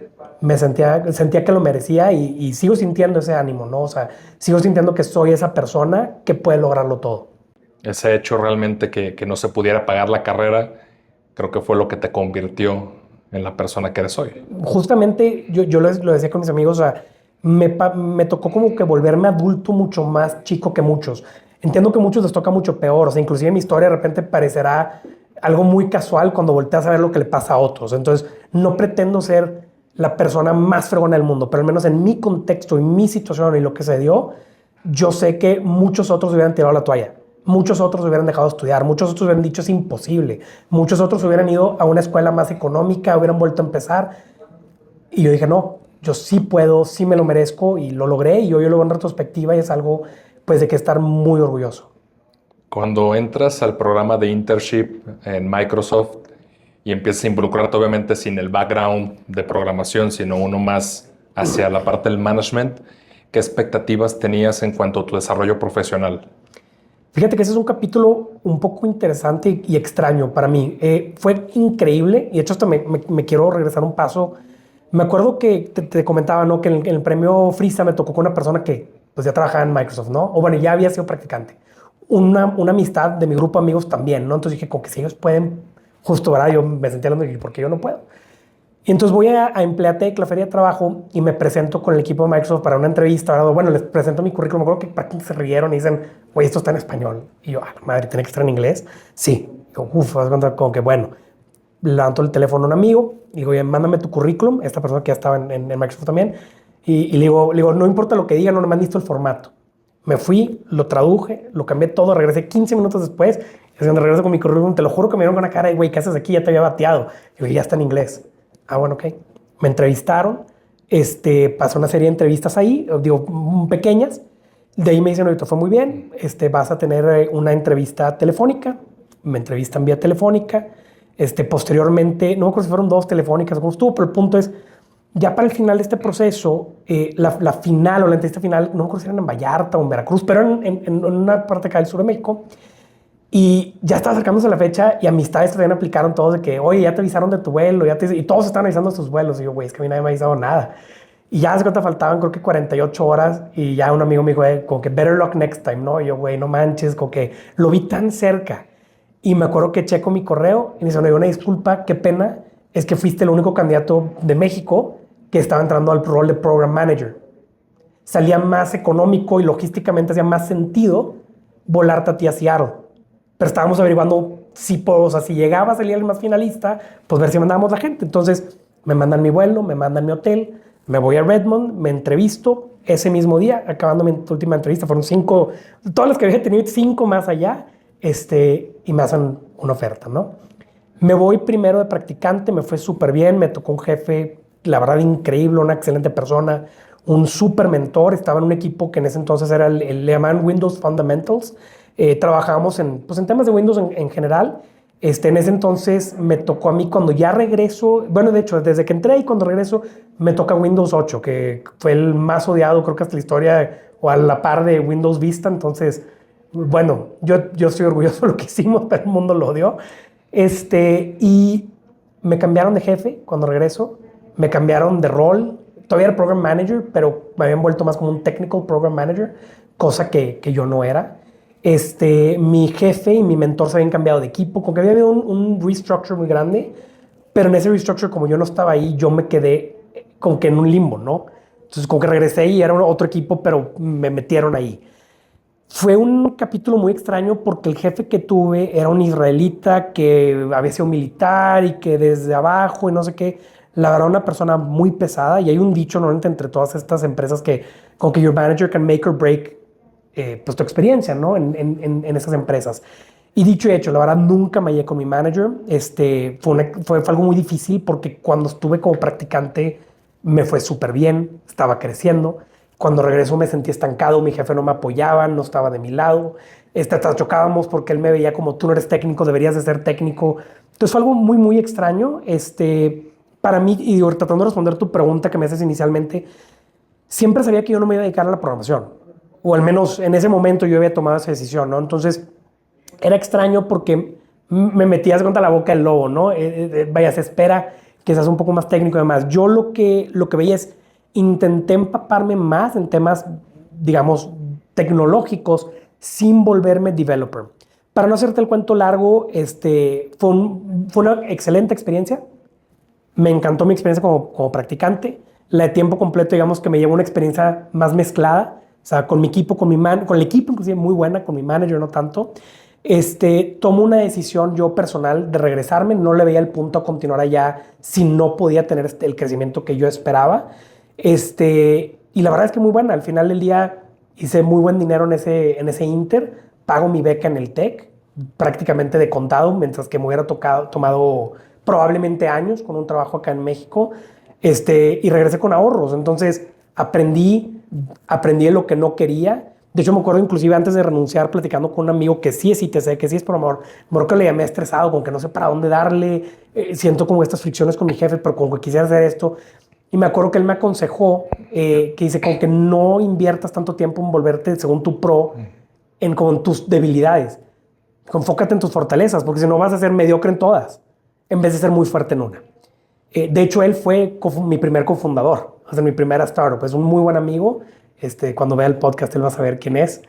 sentía que lo merecía y sigo sintiendo ese ánimo, ¿no? O sea, sigo sintiendo que soy esa persona que puede lograrlo todo. Ese hecho realmente que no se pudiera pagar la carrera, creo que fue lo que te convirtió en la persona que eres hoy. Justamente yo lo decía con mis amigos, o sea, me tocó como que volverme adulto mucho más chico que muchos. Entiendo que a muchos les toca mucho peor, o sea, inclusive mi historia de repente parecerá algo muy casual cuando volteas a ver lo que le pasa a otros. Entonces, no pretendo ser la persona más fregona del mundo, pero al menos en mi contexto y mi situación y lo que se dio, yo sé que muchos otros hubieran tirado la toalla. Muchos otros hubieran dejado de estudiar, muchos otros hubieran dicho es imposible, muchos otros hubieran ido a una escuela más económica, hubieran vuelto a empezar. Y yo dije, no, yo sí puedo, sí me lo merezco y lo logré y hoy yo lo veo en retrospectiva y es algo pues de que estar muy orgulloso. Cuando entras al programa de internship en Microsoft y empiezas a involucrarte, obviamente sin el background de programación, sino uno más hacia la parte del management, ¿qué expectativas tenías en cuanto a tu desarrollo profesional? Fíjate que ese es un capítulo un poco interesante y extraño para mí. Fue increíble y de hecho hasta me quiero regresar un paso. Me acuerdo que te comentaba, ¿no? Que en el premio Frisa me tocó con una persona que pues ya trabajaba en Microsoft, ¿no? O bueno, ya había sido practicante. Una amistad de mi grupo de amigos también, ¿no? Entonces dije, como que si ellos pueden, justo, ¿verdad? Yo me sentía hablando de porque yo no puedo. Y entonces voy a Empleatec, la feria de trabajo, y me presento con el equipo de Microsoft para una entrevista. ¿Verdad? Bueno, les presento mi currículum. Me acuerdo que para se rieron y dicen, oye, esto está en español. Y yo, madre, ¿tiene que estar en inglés? Sí. Yo, como que bueno. Levanto el teléfono a un amigo, y digo, oye, mándame tu currículum. Esta persona que ya estaba en Microsoft también. Y le digo, no importa lo que diga, no me han visto el formato. Me fui, lo traduje, lo cambié todo, regresé 15 minutos después. Y cuando regreso con mi currículum, te lo juro que me dieron con una cara, y güey, ¿qué haces aquí? Ya te había bateado. Y yo, ya está en inglés. Ah, bueno, ok. Me entrevistaron, pasó una serie de entrevistas ahí, digo, pequeñas. De ahí me dicen, oye, te fue muy bien, vas a tener una entrevista telefónica. Me entrevistan vía telefónica. Posteriormente, no me acuerdo si fueron 2 telefónicas o cómo estuvo, pero el punto es, ya para el final de este proceso, la final o la entrevista final, no me acuerdo si era en Vallarta o en Veracruz, pero en una parte acá del sur de México. Y ya estaba acercándose la fecha y amistades también aplicaron todos de que, oye, ya te avisaron de tu vuelo, y todos estaban avisando de sus vuelos. Y yo, güey, es que a mí nadie me ha avisado nada. Y ya hace cuenta faltaban creo que 48 horas y ya un amigo me dijo, como que better luck next time, ¿no? Y yo, güey, no manches, como que lo vi tan cerca. Y me acuerdo que checo mi correo y me dice, no, una disculpa, qué pena, es que fuiste el único candidato de México que estaba entrando al rol de Program Manager. Salía más económico y logísticamente hacía más sentido volarte a ti a Seattle. Pero estábamos averiguando si, o sea, si llegaba a salir el más finalista, pues ver si mandábamos la gente. Entonces me mandan mi vuelo, me mandan mi hotel, me voy a Redmond, me entrevisto ese mismo día, acabando mi última entrevista, fueron 5, todas las que había tenido, 5 más allá, y me hacen una oferta, ¿no? Me voy primero de practicante, me fue súper bien, me tocó un jefe, la verdad, increíble, una excelente persona, un súper mentor, estaba en un equipo que en ese entonces era le llamaban Windows Fundamentals. Trabajábamos pues en temas de Windows en general. En ese entonces me tocó a mí cuando ya regreso, bueno, de hecho, desde que entré y cuando regreso, me toca Windows 8, que fue el más odiado, creo que hasta la historia, o a la par de Windows Vista. Entonces, bueno, yo estoy orgulloso de lo que hicimos, pero el mundo lo odió. Y me cambiaron de jefe cuando regreso, me cambiaron de rol, todavía era Program Manager, pero me habían vuelto más como un Technical Program Manager, cosa que yo no era. Mi jefe y mi mentor se habían cambiado de equipo, como que había habido un restructure muy grande, pero en ese restructure, como yo no estaba ahí, yo me quedé como que en un limbo, ¿no? Entonces, como que regresé y era otro equipo, pero me metieron ahí. Fue un capítulo muy extraño porque el jefe que tuve era un israelita que había sido militar y que desde abajo y no sé qué, la verdad, una persona muy pesada. Y hay un dicho normalmente entre todas estas empresas que como que your manager can make or break pues tu experiencia, ¿no? En esas empresas. Y dicho y hecho, la verdad nunca me hallé con mi manager. Fue algo muy difícil porque cuando estuve como practicante me fue súper bien, estaba creciendo. Cuando regresó me sentí estancado, mi jefe no me apoyaba, no estaba de mi lado. Hasta chocábamos porque él me veía como tú no eres técnico, deberías de ser técnico. Entonces fue algo muy, muy extraño. Para mí, y digo, tratando de responder tu pregunta que me haces inicialmente, siempre sabía que yo no me iba a dedicar a la programación. O al menos en ese momento yo había tomado esa decisión, ¿no? Entonces era extraño porque me metías contra la boca del lobo, ¿no? Vaya, se espera que seas un poco más técnico y demás. Yo lo que veía es, intenté empaparme más en temas, digamos, tecnológicos sin volverme developer. Para no hacerte el cuento largo, fue una excelente experiencia. Me encantó mi experiencia como practicante. La de tiempo completo, digamos que me llevó una experiencia más mezclada. O sea, con mi equipo, con el equipo inclusive muy buena, con mi manager no tanto. Tomo una decisión yo personal de regresarme. No le veía el punto a continuar allá si no podía tener el crecimiento que yo esperaba. Y la verdad es que muy buena. Al final del día hice muy buen dinero en ese Inter. Pago mi beca en el TEC, prácticamente de contado, mientras que me hubiera tomado probablemente años con un trabajo acá en México. Y regresé con ahorros. Entonces aprendí de lo que no quería, De hecho, me acuerdo inclusive antes de renunciar platicando con un amigo que sí es ITC, que sí es programador. Me acuerdo que le llamé estresado, con que no sé para dónde darle. Siento como estas fricciones con mi jefe, pero como que quisiera hacer esto. Y me acuerdo que él me aconsejó que dice como que no inviertas tanto tiempo en volverte según tu pro como en tus debilidades. Enfócate en tus fortalezas, porque si no vas a ser mediocre en todas, en vez de ser muy fuerte en una. De hecho, él fue mi primer cofundador, o sea, mi primera startup. Es un muy buen amigo. Cuando vea el podcast, él va a saber quién es.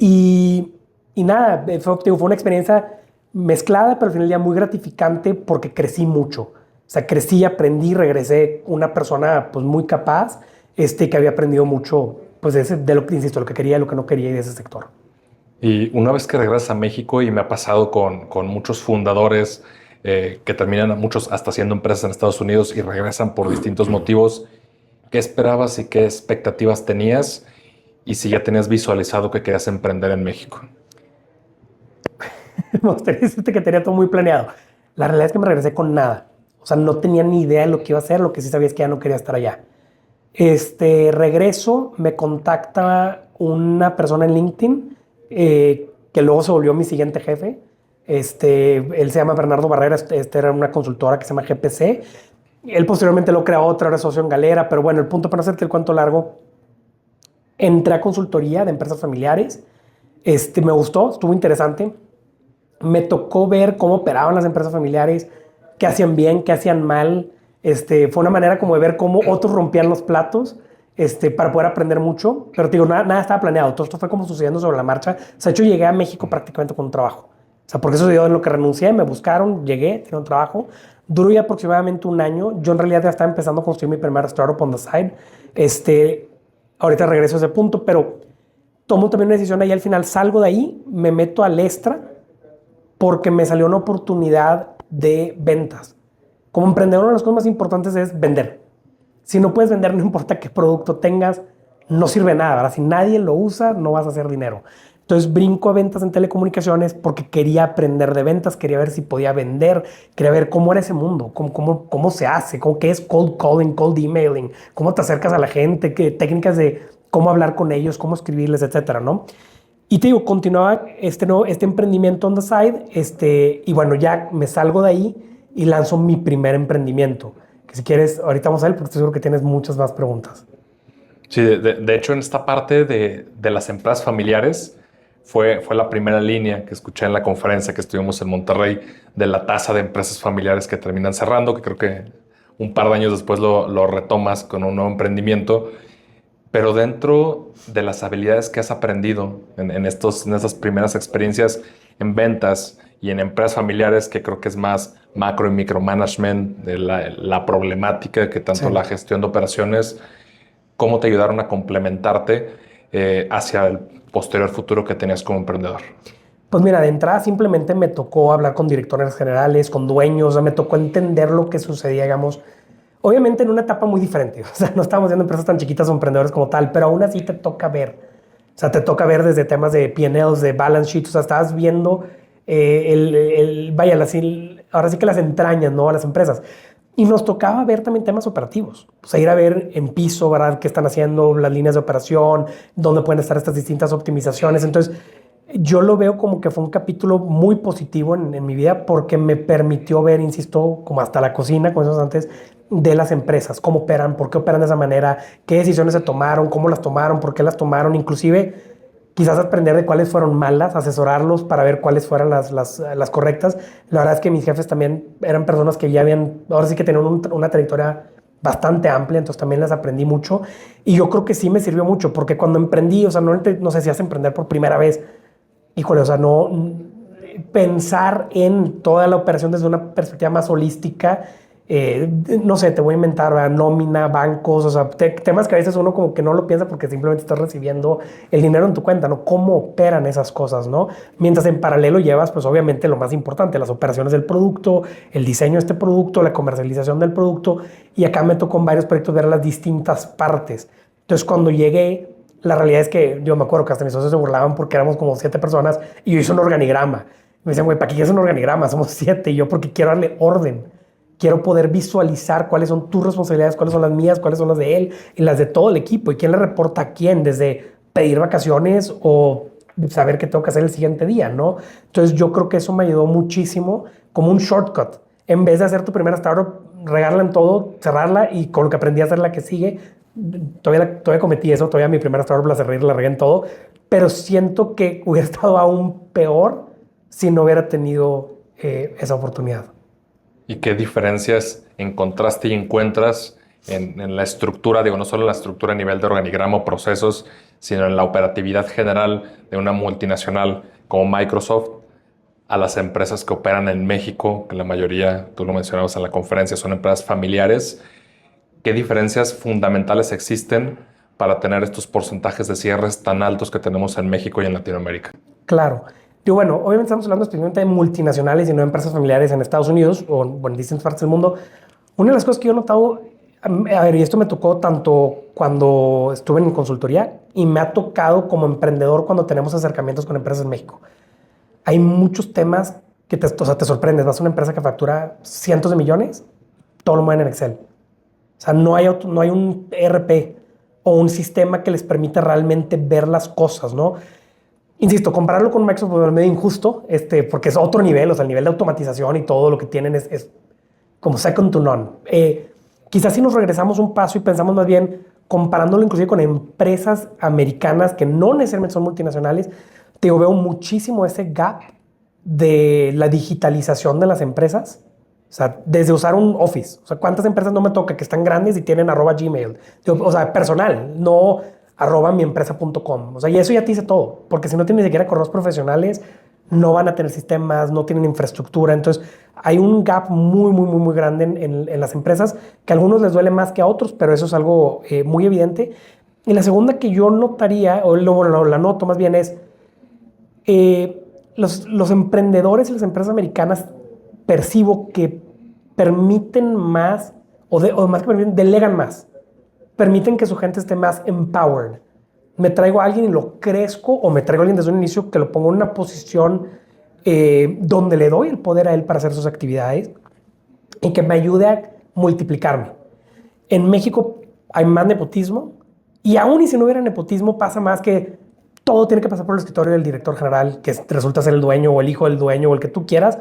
Y nada, fue una experiencia mezclada, pero al final del día muy gratificante porque crecí mucho. O sea, crecí, aprendí, regresé una persona pues muy capaz, que había aprendido mucho pues de lo que, insisto, lo que quería y lo que no quería y de ese sector. Y una vez que regresas a México, y me ha pasado con muchos fundadores que terminan muchos hasta haciendo empresas en Estados Unidos y regresan por distintos motivos, ¿qué esperabas y qué expectativas tenías? Y si ya tenías visualizado que querías emprender en México. Me gustaría decirte que tenía todo muy planeado. La realidad es que me regresé con nada. O sea, no tenía ni idea de lo que iba a hacer. Lo que sí sabía es que ya no quería estar allá. Regreso, me contacta una persona en LinkedIn que luego se volvió mi siguiente jefe. Él se llama Bernardo Barrera. Era una consultora que se llama GPC. Él posteriormente lo creó otra, ahora socio en Galera. Pero bueno, el punto para no hacerte el cuento largo, entré a consultoría de empresas familiares. Me gustó, estuvo interesante. Me tocó ver cómo operaban las empresas familiares, qué hacían bien, qué hacían mal. Fue una manera como de ver cómo otros rompían los platos, para poder aprender mucho. Pero te digo, nada estaba planeado. Todo esto fue como sucediendo sobre la marcha. O sea, de hecho, llegué a México prácticamente con un trabajo. O sea, porque eso sucedió en lo que renuncié, me buscaron, llegué, tenía un trabajo. Duró ya aproximadamente un año. Yo en realidad ya estaba empezando a construir mi primera startup on the side. Ahorita regreso a ese punto, pero tomo también una decisión ahí. Al final salgo de ahí, me meto al Extra, porque me salió una oportunidad de ventas. Como emprendedor, una de las cosas más importantes es vender. Si no puedes vender, no importa qué producto tengas, no sirve nada, ¿verdad? Si nadie lo usa, no vas a hacer dinero. Entonces brinco a ventas en telecomunicaciones porque quería aprender de ventas, quería ver si podía vender, quería ver cómo era ese mundo, cómo se hace, qué es cold calling, cold emailing, cómo te acercas a la gente, qué técnicas de cómo hablar con ellos, cómo escribirles, etcétera, ¿no? Y te digo, continuaba este emprendimiento on the side, y bueno, ya me salgo de ahí y lanzo mi primer emprendimiento. Que si quieres, ahorita vamos a ver, porque estoy seguro que tienes muchas más preguntas. Sí, de hecho, en esta parte de las empresas familiares fue la primera línea que escuché en la conferencia que estuvimos en Monterrey de la tasa de empresas familiares que terminan cerrando, que creo que un par de años después lo retomas con un nuevo emprendimiento. Pero dentro de las habilidades que has aprendido en estas primeras experiencias en ventas y en empresas familiares, que creo que es más macro y micromanagement de la problemática que tanto la gestión de operaciones, ¿cómo te ayudaron a complementarte hacia el posterior futuro que tenías como emprendedor? Pues mira, de entrada simplemente me tocó hablar con directores generales, con dueños, o sea, me tocó entender lo que sucedía, digamos, obviamente en una etapa muy diferente. O sea, no estamos viendo empresas tan chiquitas o emprendedores como tal, pero aún así te toca ver. O sea, te toca ver desde temas de P&Ls, de balance sheets. O sea, estás viendo ahora sí que las entrañas, ¿no? A las empresas. Y nos tocaba ver también temas operativos. O sea, ir a ver en piso, ¿verdad? ¿Qué están haciendo las líneas de operación? ¿Dónde pueden estar estas distintas optimizaciones? Entonces, yo lo veo como que fue un capítulo muy positivo en mi vida porque me permitió ver, insisto, como hasta la cocina, como decíamos antes, de las empresas, cómo operan, por qué operan de esa manera, qué decisiones se tomaron, cómo las tomaron, por qué las tomaron, inclusive quizás aprender de cuáles fueron malas, asesorarlos para ver cuáles fueran las correctas. La verdad es que mis jefes también eran personas que ya ahora sí que tenían una trayectoria bastante amplia, entonces también les aprendí mucho y yo creo que sí me sirvió mucho porque cuando emprendí, o sea, no sé si has emprender por primera vez, híjole, o sea, no pensar en toda la operación desde una perspectiva más holística, no sé, te voy a inventar, ¿verdad? Nómina, bancos, o sea, temas que a veces uno como que no lo piensa porque simplemente estás recibiendo el dinero en tu cuenta, ¿no? Cómo operan esas cosas, ¿no? Mientras en paralelo llevas, pues obviamente lo más importante, las operaciones del producto, el diseño de este producto, la comercialización del producto, y acá me tocó en varios proyectos ver las distintas partes. Entonces, cuando llegué, la realidad es que yo me acuerdo que hasta mis socios se burlaban porque éramos como 7 personas y yo hice un organigrama. Me decían, güey, ¿para qué quieres un organigrama? Somos 7. Y yo, porque quiero darle orden. Quiero poder visualizar cuáles son tus responsabilidades, cuáles son las mías, cuáles son las de él y las de todo el equipo y quién le reporta a quién, desde pedir vacaciones o saber qué tengo que hacer el siguiente día, ¿no? Entonces yo creo que eso me ayudó muchísimo como un shortcut. En vez de hacer tu primera startup, regarla en todo, cerrarla y con lo que aprendí a hacer la que sigue, todavía cometí eso, todavía mi primera startup la cerré y la regué en todo, pero siento que hubiera estado aún peor si no hubiera tenido esa oportunidad. ¿Y qué diferencias encontraste y encuentras en la estructura, digo, no solo en la estructura a nivel de organigrama o procesos, sino en la operatividad general de una multinacional como Microsoft a las empresas que operan en México, que la mayoría, tú lo mencionabas en la conferencia, son empresas familiares? ¿Qué diferencias fundamentales existen para tener estos porcentajes de cierres tan altos que tenemos en México y en Latinoamérica? Claro. Y bueno, obviamente estamos hablando específicamente de multinacionales y no de empresas familiares en Estados Unidos o en distintas partes del mundo. Una de las cosas que yo he notado, a ver, y esto me tocó tanto cuando estuve en consultoría y me ha tocado como emprendedor cuando tenemos acercamientos con empresas en México. Hay muchos temas que o sea, te sorprendes. Vas a una empresa que factura cientos de millones, todo lo mueven en Excel. O sea, no hay un ERP o un sistema que les permita realmente ver las cosas, ¿no? Insisto, compararlo con Microsoft es medio injusto, porque es otro nivel, o sea, el nivel de automatización y todo lo que tienen es como second to none. Quizás si nos regresamos un paso y pensamos más bien comparándolo inclusive con empresas americanas que no necesariamente son multinacionales, te veo muchísimo ese gap de la digitalización de las empresas. O sea, desde usar un Office. O sea, ¿cuántas empresas no me toca que están grandes y tienen @Gmail? O sea, personal, no @miempresa.com. O sea, y eso ya te dice todo. Porque si no tienen ni siquiera correos profesionales, no van a tener sistemas, no tienen infraestructura. Entonces, hay un gap muy grande en las empresas que a algunos les duele más que a otros, pero eso es algo muy evidente. Y la segunda que yo notaría, o la noto más bien, es los emprendedores y las empresas americanas percibo que permiten más, o más que permiten, delegan más. Permiten que su gente esté más empowered. Me traigo a alguien y lo crezco, o me traigo a alguien desde un inicio que lo pongo en una posición donde le doy el poder a él para hacer sus actividades y que me ayude a multiplicarme. En México hay más nepotismo y aún y si no hubiera nepotismo pasa más que todo tiene que pasar por el escritorio del director general, que resulta ser el dueño o el hijo del dueño o el que tú quieras,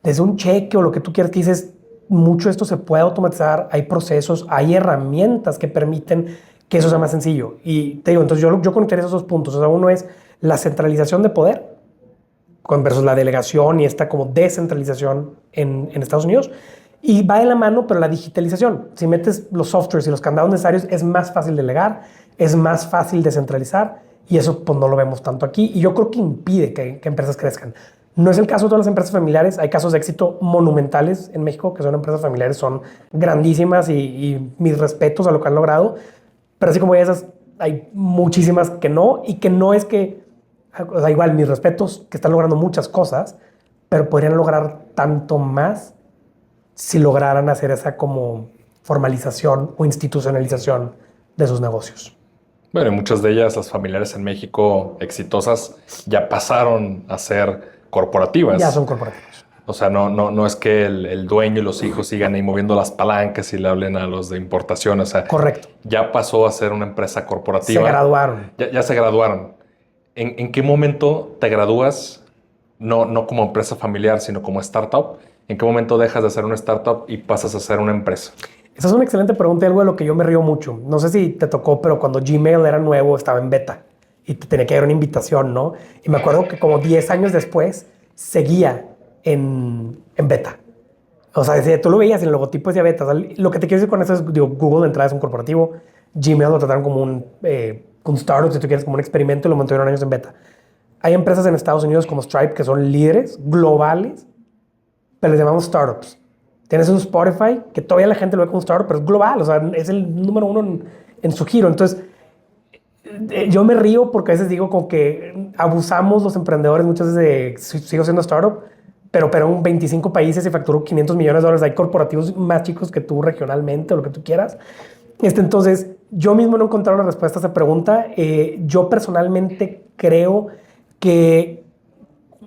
desde un cheque o lo que tú quieras, que dices, mucho de esto se puede automatizar, hay procesos, hay herramientas que permiten que eso sea más sencillo. Y te digo, entonces yo conectaría esos dos puntos. O sea, uno es la centralización de poder versus la delegación y esta como descentralización en Estados Unidos. Y va de la mano, pero la digitalización. Si metes los softwares y los candados necesarios, es más fácil delegar, es más fácil descentralizar y eso pues no lo vemos tanto aquí. Y yo creo que impide que empresas crezcan. No es el caso de todas las empresas familiares. Hay casos de éxito monumentales en México, que son empresas familiares, son grandísimas y mis respetos a lo que han logrado. Pero así como esas, hay muchísimas que no. Y que no es que, o sea, igual mis respetos, que están logrando muchas cosas, pero podrían lograr tanto más si lograran hacer esa como formalización o institucionalización de sus negocios. Bueno, y muchas de ellas, las familiares en México exitosas, ya pasaron a ser corporativas. Ya son corporativas. O sea, no es que el dueño y los hijos sigan ahí moviendo las palancas y le hablen a los de importación. O sea, correcto. Ya pasó a ser una empresa corporativa. Se graduaron. Ya se graduaron. ¿En qué momento te gradúas? No como empresa familiar, sino como startup. ¿En qué momento dejas de ser una startup y pasas a ser una empresa? Esa es una excelente pregunta y algo de lo que yo me río mucho. No sé si te tocó, pero cuando Gmail era nuevo, estaba en beta y te tenía que dar una invitación, ¿no? Y me acuerdo que como 10 años después seguía en beta. O sea, tú lo veías en el logotipo decía beta. O sea, lo que te quiero decir con eso es, digo, Google de entrada es un corporativo. Gmail lo trataron como un startup, si tú quieres, como un experimento y lo mantuvieron años en beta. Hay empresas en Estados Unidos como Stripe que son líderes globales, pero les llamamos startups. Tienes un Spotify que todavía la gente lo ve como startup, pero es global. O sea, es el número uno en su giro. Entonces, yo me río porque a veces digo como que abusamos los emprendedores muchas veces de sigo siendo startup, pero en 25 países y facturó $500 millones. Hay corporativos más chicos que tú regionalmente o lo que tú quieras. Entonces, yo mismo no he encontrado una respuesta a esa pregunta. Yo personalmente creo que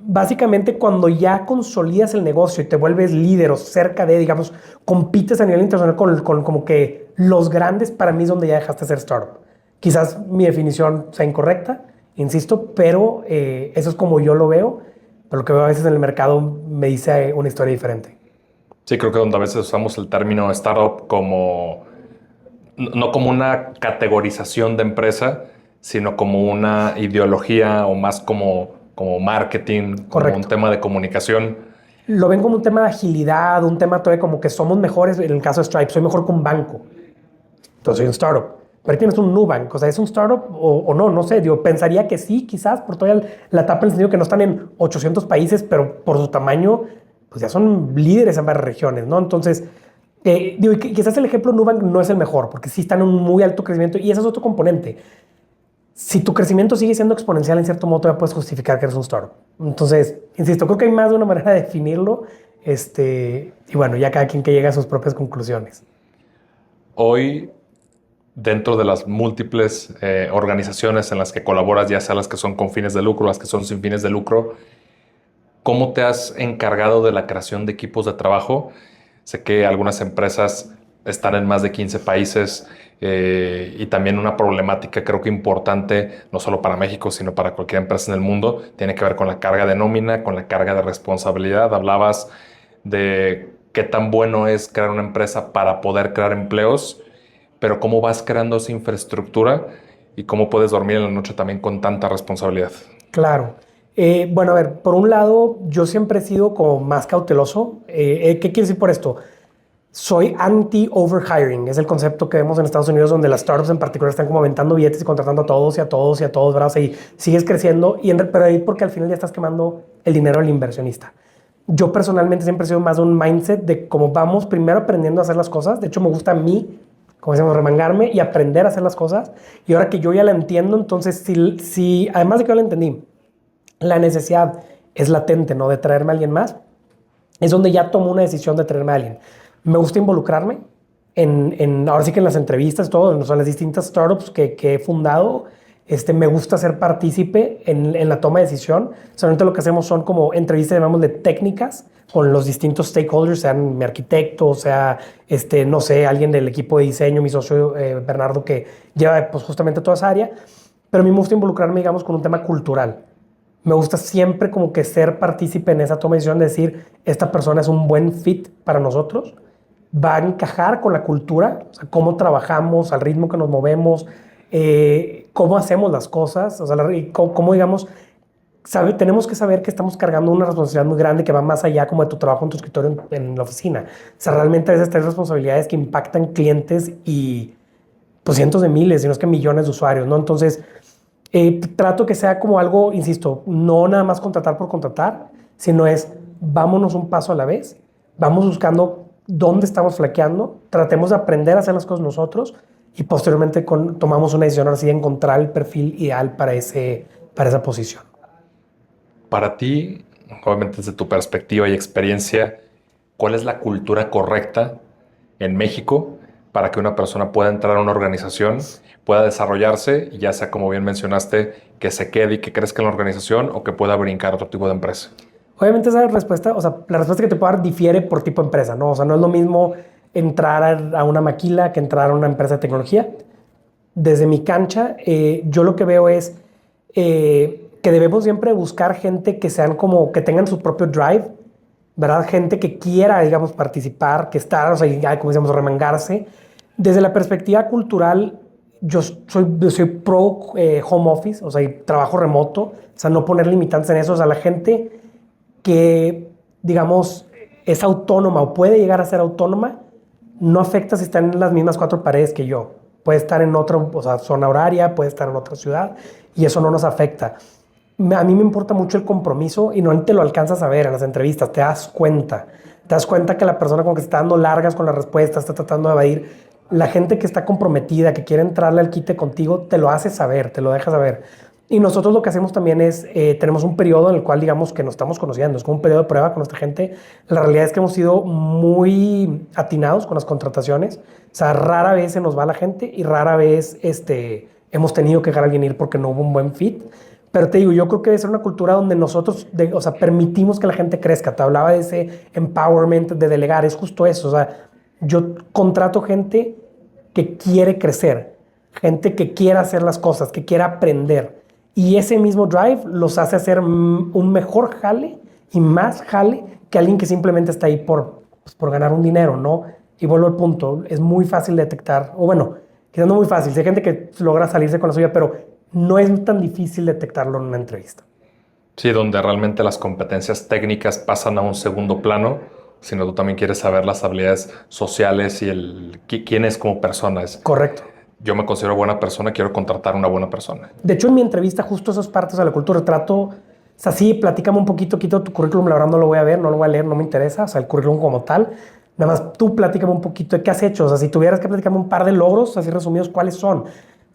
básicamente cuando ya consolidas el negocio y te vuelves líder o cerca de, digamos, compites a nivel internacional con como que los grandes, para mí es donde ya dejaste de ser startup. Quizás mi definición sea incorrecta, insisto, pero eso es como yo lo veo, pero lo que veo a veces en el mercado me dice una historia diferente. Sí, creo que donde a veces usamos el término startup como, no como una categorización de empresa, sino como una ideología o más como marketing, como Correcto. un tema de comunicación. Lo ven como un tema de agilidad, un tema todavía como que somos mejores. En el caso de Stripe, soy mejor que un banco. Entonces soy un startup. Pero ahí tienes un Nubank. O sea, ¿es un startup o no? No sé. Digo, pensaría que sí, quizás, por toda la etapa en el sentido que no están en 800 países, pero por su tamaño, pues ya son líderes en varias regiones, ¿no? Entonces, digo, y quizás el ejemplo Nubank no es el mejor, porque sí están en un muy alto crecimiento y ese es otro componente. Si tu crecimiento sigue siendo exponencial, en cierto modo, todavía puedes justificar que eres un startup. Entonces, insisto, creo que hay más de una manera de definirlo. Y bueno, ya cada quien que llega a sus propias conclusiones. Hoy, dentro de las múltiples organizaciones en las que colaboras, ya sea las que son con fines de lucro, las que son sin fines de lucro, ¿cómo te has encargado de la creación de equipos de trabajo? Sé que algunas empresas están en más de 15 países y también una problemática creo que importante, no solo para México, sino para cualquier empresa en el mundo, tiene que ver con la carga de nómina, con la carga de responsabilidad. Hablabas de qué tan bueno es crear una empresa para poder crear empleos, pero cómo vas creando esa infraestructura y cómo puedes dormir en la noche también con tanta responsabilidad. Claro. Bueno, a ver, por un lado, yo siempre he sido como más cauteloso. ¿Qué quiere decir por esto? Soy anti-overhiring. Es el concepto que vemos en Estados Unidos, donde las startups en particular están como aventando billetes y contratando a todos y a todos y a todos, ¿verdad? O sea, y sigues creciendo, pero ahí porque al final ya estás quemando el dinero del inversionista. Yo personalmente siempre he sido más de un mindset de cómo vamos primero aprendiendo a hacer las cosas. De hecho, me gusta a mí, como decimos, remangarme y aprender a hacer las cosas. Y ahora que yo ya la entiendo, entonces, si además de que yo la entendí, la necesidad es latente, ¿no? De traerme a alguien más, es donde ya tomo una decisión de traerme a alguien. Me gusta involucrarme ahora sí que en las entrevistas, todo, o sea, en las distintas startups que he fundado. Me gusta ser partícipe en la toma de decisión. Solamente lo que hacemos son como entrevistas, llamamos de técnicas, con los distintos stakeholders, sean mi arquitecto, sea, no sé, alguien del equipo de diseño, mi socio Bernardo, que lleva pues justamente toda esa área. Pero a mí me gusta involucrarme, digamos, con un tema cultural. Me gusta siempre como que ser partícipe en esa toma de decisión, de decir, esta persona es un buen fit para nosotros, va a encajar con la cultura, o sea, cómo trabajamos, al ritmo que nos movemos, cómo hacemos las cosas, o sea, cómo digamos, tenemos que saber que estamos cargando una responsabilidad muy grande que va más allá como de tu trabajo en tu escritorio en la oficina. O sea, realmente a veces tienes responsabilidades que impactan clientes y pues cientos de miles, si no es que millones de usuarios, ¿no? Entonces, trato que sea como algo, insisto, no nada más contratar por contratar, sino es vámonos un paso a la vez, vamos buscando dónde estamos flaqueando, tratemos de aprender a hacer las cosas nosotros y posteriormente tomamos una decisión así de encontrar el perfil ideal para esa posición. Para ti, obviamente desde tu perspectiva y experiencia, ¿cuál es la cultura correcta en México para que una persona pueda entrar a una organización, pueda desarrollarse y ya sea, como bien mencionaste, que se quede y que crezca en la organización o que pueda brincar a otro tipo de empresa? Obviamente esa respuesta, o sea, la respuesta que te puedo dar difiere por tipo de empresa, ¿no? O sea, no es lo mismo entrar a una maquila que entrar a una empresa de tecnología. Desde mi cancha, yo lo que veo es que debemos siempre buscar gente que sean como, que tengan su propio drive, ¿verdad? Gente que quiera, digamos, participar, que estar, o sea, ya, como decíamos, remangarse. Desde la perspectiva cultural, yo soy pro home office, o sea, y trabajo remoto, o sea, no poner limitantes en eso. O sea, la gente que, digamos, es autónoma o puede llegar a ser autónoma, no afecta si está en las mismas cuatro paredes que yo. Puede estar en otra, o sea, zona horaria, puede estar en otra ciudad y eso no nos afecta. A mí me importa mucho el compromiso y no te lo alcanzas a ver en las entrevistas, te das cuenta. Te das cuenta que la persona como que está dando largas con las respuestas, está tratando de evadir. La gente que está comprometida, que quiere entrarle al quite contigo, te lo hace saber, te lo deja saber. Y nosotros lo que hacemos también es, tenemos un periodo en el cual digamos que nos estamos conociendo, es como un periodo de prueba con nuestra gente. La realidad es que hemos sido muy atinados con las contrataciones, o sea, rara vez se nos va la gente y rara vez hemos tenido que dejar a alguien ir porque no hubo un buen fit. Pero te digo, yo creo que debe ser una cultura donde nosotros, o sea, permitimos que la gente crezca. Te hablaba de ese empowerment, de delegar, es justo eso. O sea, yo contrato gente que quiere crecer. gente que quiera hacer las cosas, que quiera aprender. Y ese mismo drive los hace hacer un mejor jale y más jale que alguien que simplemente está ahí por ganar un dinero, ¿no? Y vuelvo al punto, es muy fácil detectar, o bueno, quizás no muy fácil, si hay gente que logra salirse con la suya, pero no es tan difícil detectarlo en una entrevista. Sí, donde realmente las competencias técnicas pasan a un segundo plano, sino tú también quieres saber las habilidades sociales y quién es como persona. Correcto. Yo me considero buena persona, quiero contratar una buena persona. De hecho, en mi entrevista, justo esas partes de la cultura, trato, o sea, sí, platícame un poquito, quito tu currículum, la verdad no lo voy a ver, no lo voy a leer, no me interesa, o sea, el currículum como tal. Nada más tú platícame un poquito de qué has hecho, o sea, si tuvieras que platicarme un par de logros, así resumidos, ¿cuáles son?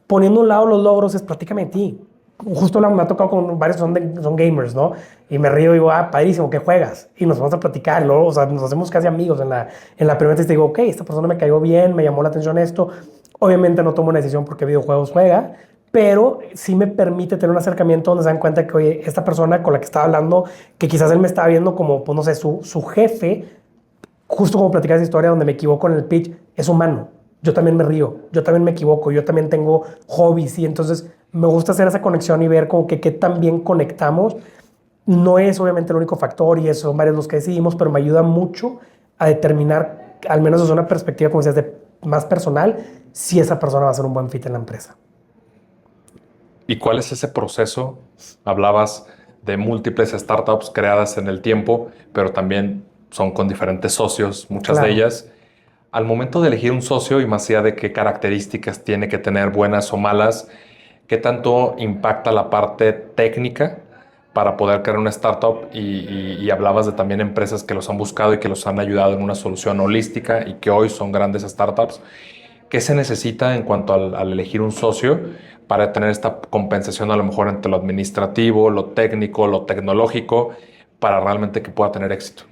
Poniendo a un lado los logros, es platícame de ti. Justo me ha tocado con varios son gamers, ¿no? Y me río y digo, padrísimo, ¿qué juegas? Y nos vamos a platicar, luego, o sea, nos hacemos casi amigos en la primera vez. Te digo, ok, esta persona me cayó bien, me llamó la atención esto. Obviamente no tomo una decisión porque videojuegos juega, pero sí me permite tener un acercamiento donde se dan cuenta que, oye, esta persona con la que estaba hablando, que quizás él me estaba viendo como, pues no sé, su jefe, justo como platicar esa historia donde me equivoco en el pitch, es humano. Yo también me río, yo también me equivoco, yo también tengo hobbies y entonces me gusta hacer esa conexión y ver como que qué tan bien conectamos. No es obviamente el único factor y son varios los que decidimos, pero me ayuda mucho a determinar, al menos desde una perspectiva, como decías, más personal, si esa persona va a ser un buen fit en la empresa. ¿Y cuál es ese proceso? Hablabas de múltiples startups creadas en el tiempo, pero también son con diferentes socios, muchas Claro. de ellas. Al momento de elegir un socio, y más allá de qué características tiene que tener, buenas o malas, ¿qué tanto impacta la parte técnica para poder crear una startup? Y hablabas de también empresas que los han buscado y que los han ayudado en una solución holística y que hoy son grandes startups. ¿Qué se necesita en cuanto al elegir un socio para tener esta compensación a lo mejor entre lo administrativo, lo técnico, lo tecnológico, para realmente que pueda tener éxito?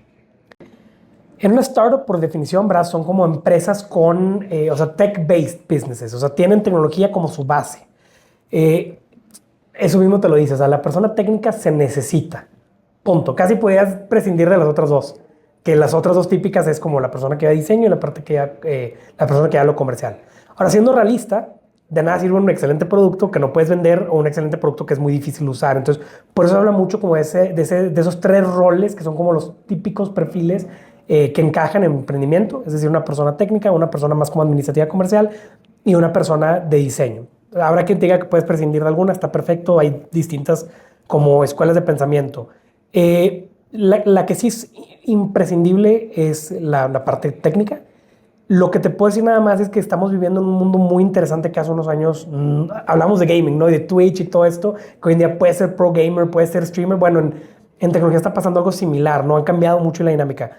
En una startup, por definición, ¿verdad? Son como empresas con, o sea, tech-based businesses, o sea, tienen tecnología como su base. Eso mismo te lo dices, o sea, la persona técnica se necesita, punto. Casi podrías prescindir de las otras dos, que las otras dos típicas es como la persona que da diseño y la persona que da lo comercial. Ahora, siendo realista, de nada sirve un excelente producto que no puedes vender o un excelente producto que es muy difícil de usar. Entonces, por eso habla mucho como de esos tres roles que son como los típicos perfiles que encajan en emprendimiento, es decir, una persona técnica, una persona más como administrativa comercial y una persona de diseño. Habrá quien te diga que puedes prescindir de alguna, está perfecto, hay distintas como escuelas de pensamiento. La que sí es imprescindible es la parte técnica. Lo que te puedo decir nada más es que estamos viviendo en un mundo muy interesante que hace unos años hablamos de gaming, ¿no? Y de Twitch y todo esto, que hoy en día puede ser pro gamer, puede ser streamer. Bueno, en tecnología está pasando algo similar, ¿no? Han cambiado mucho la dinámica.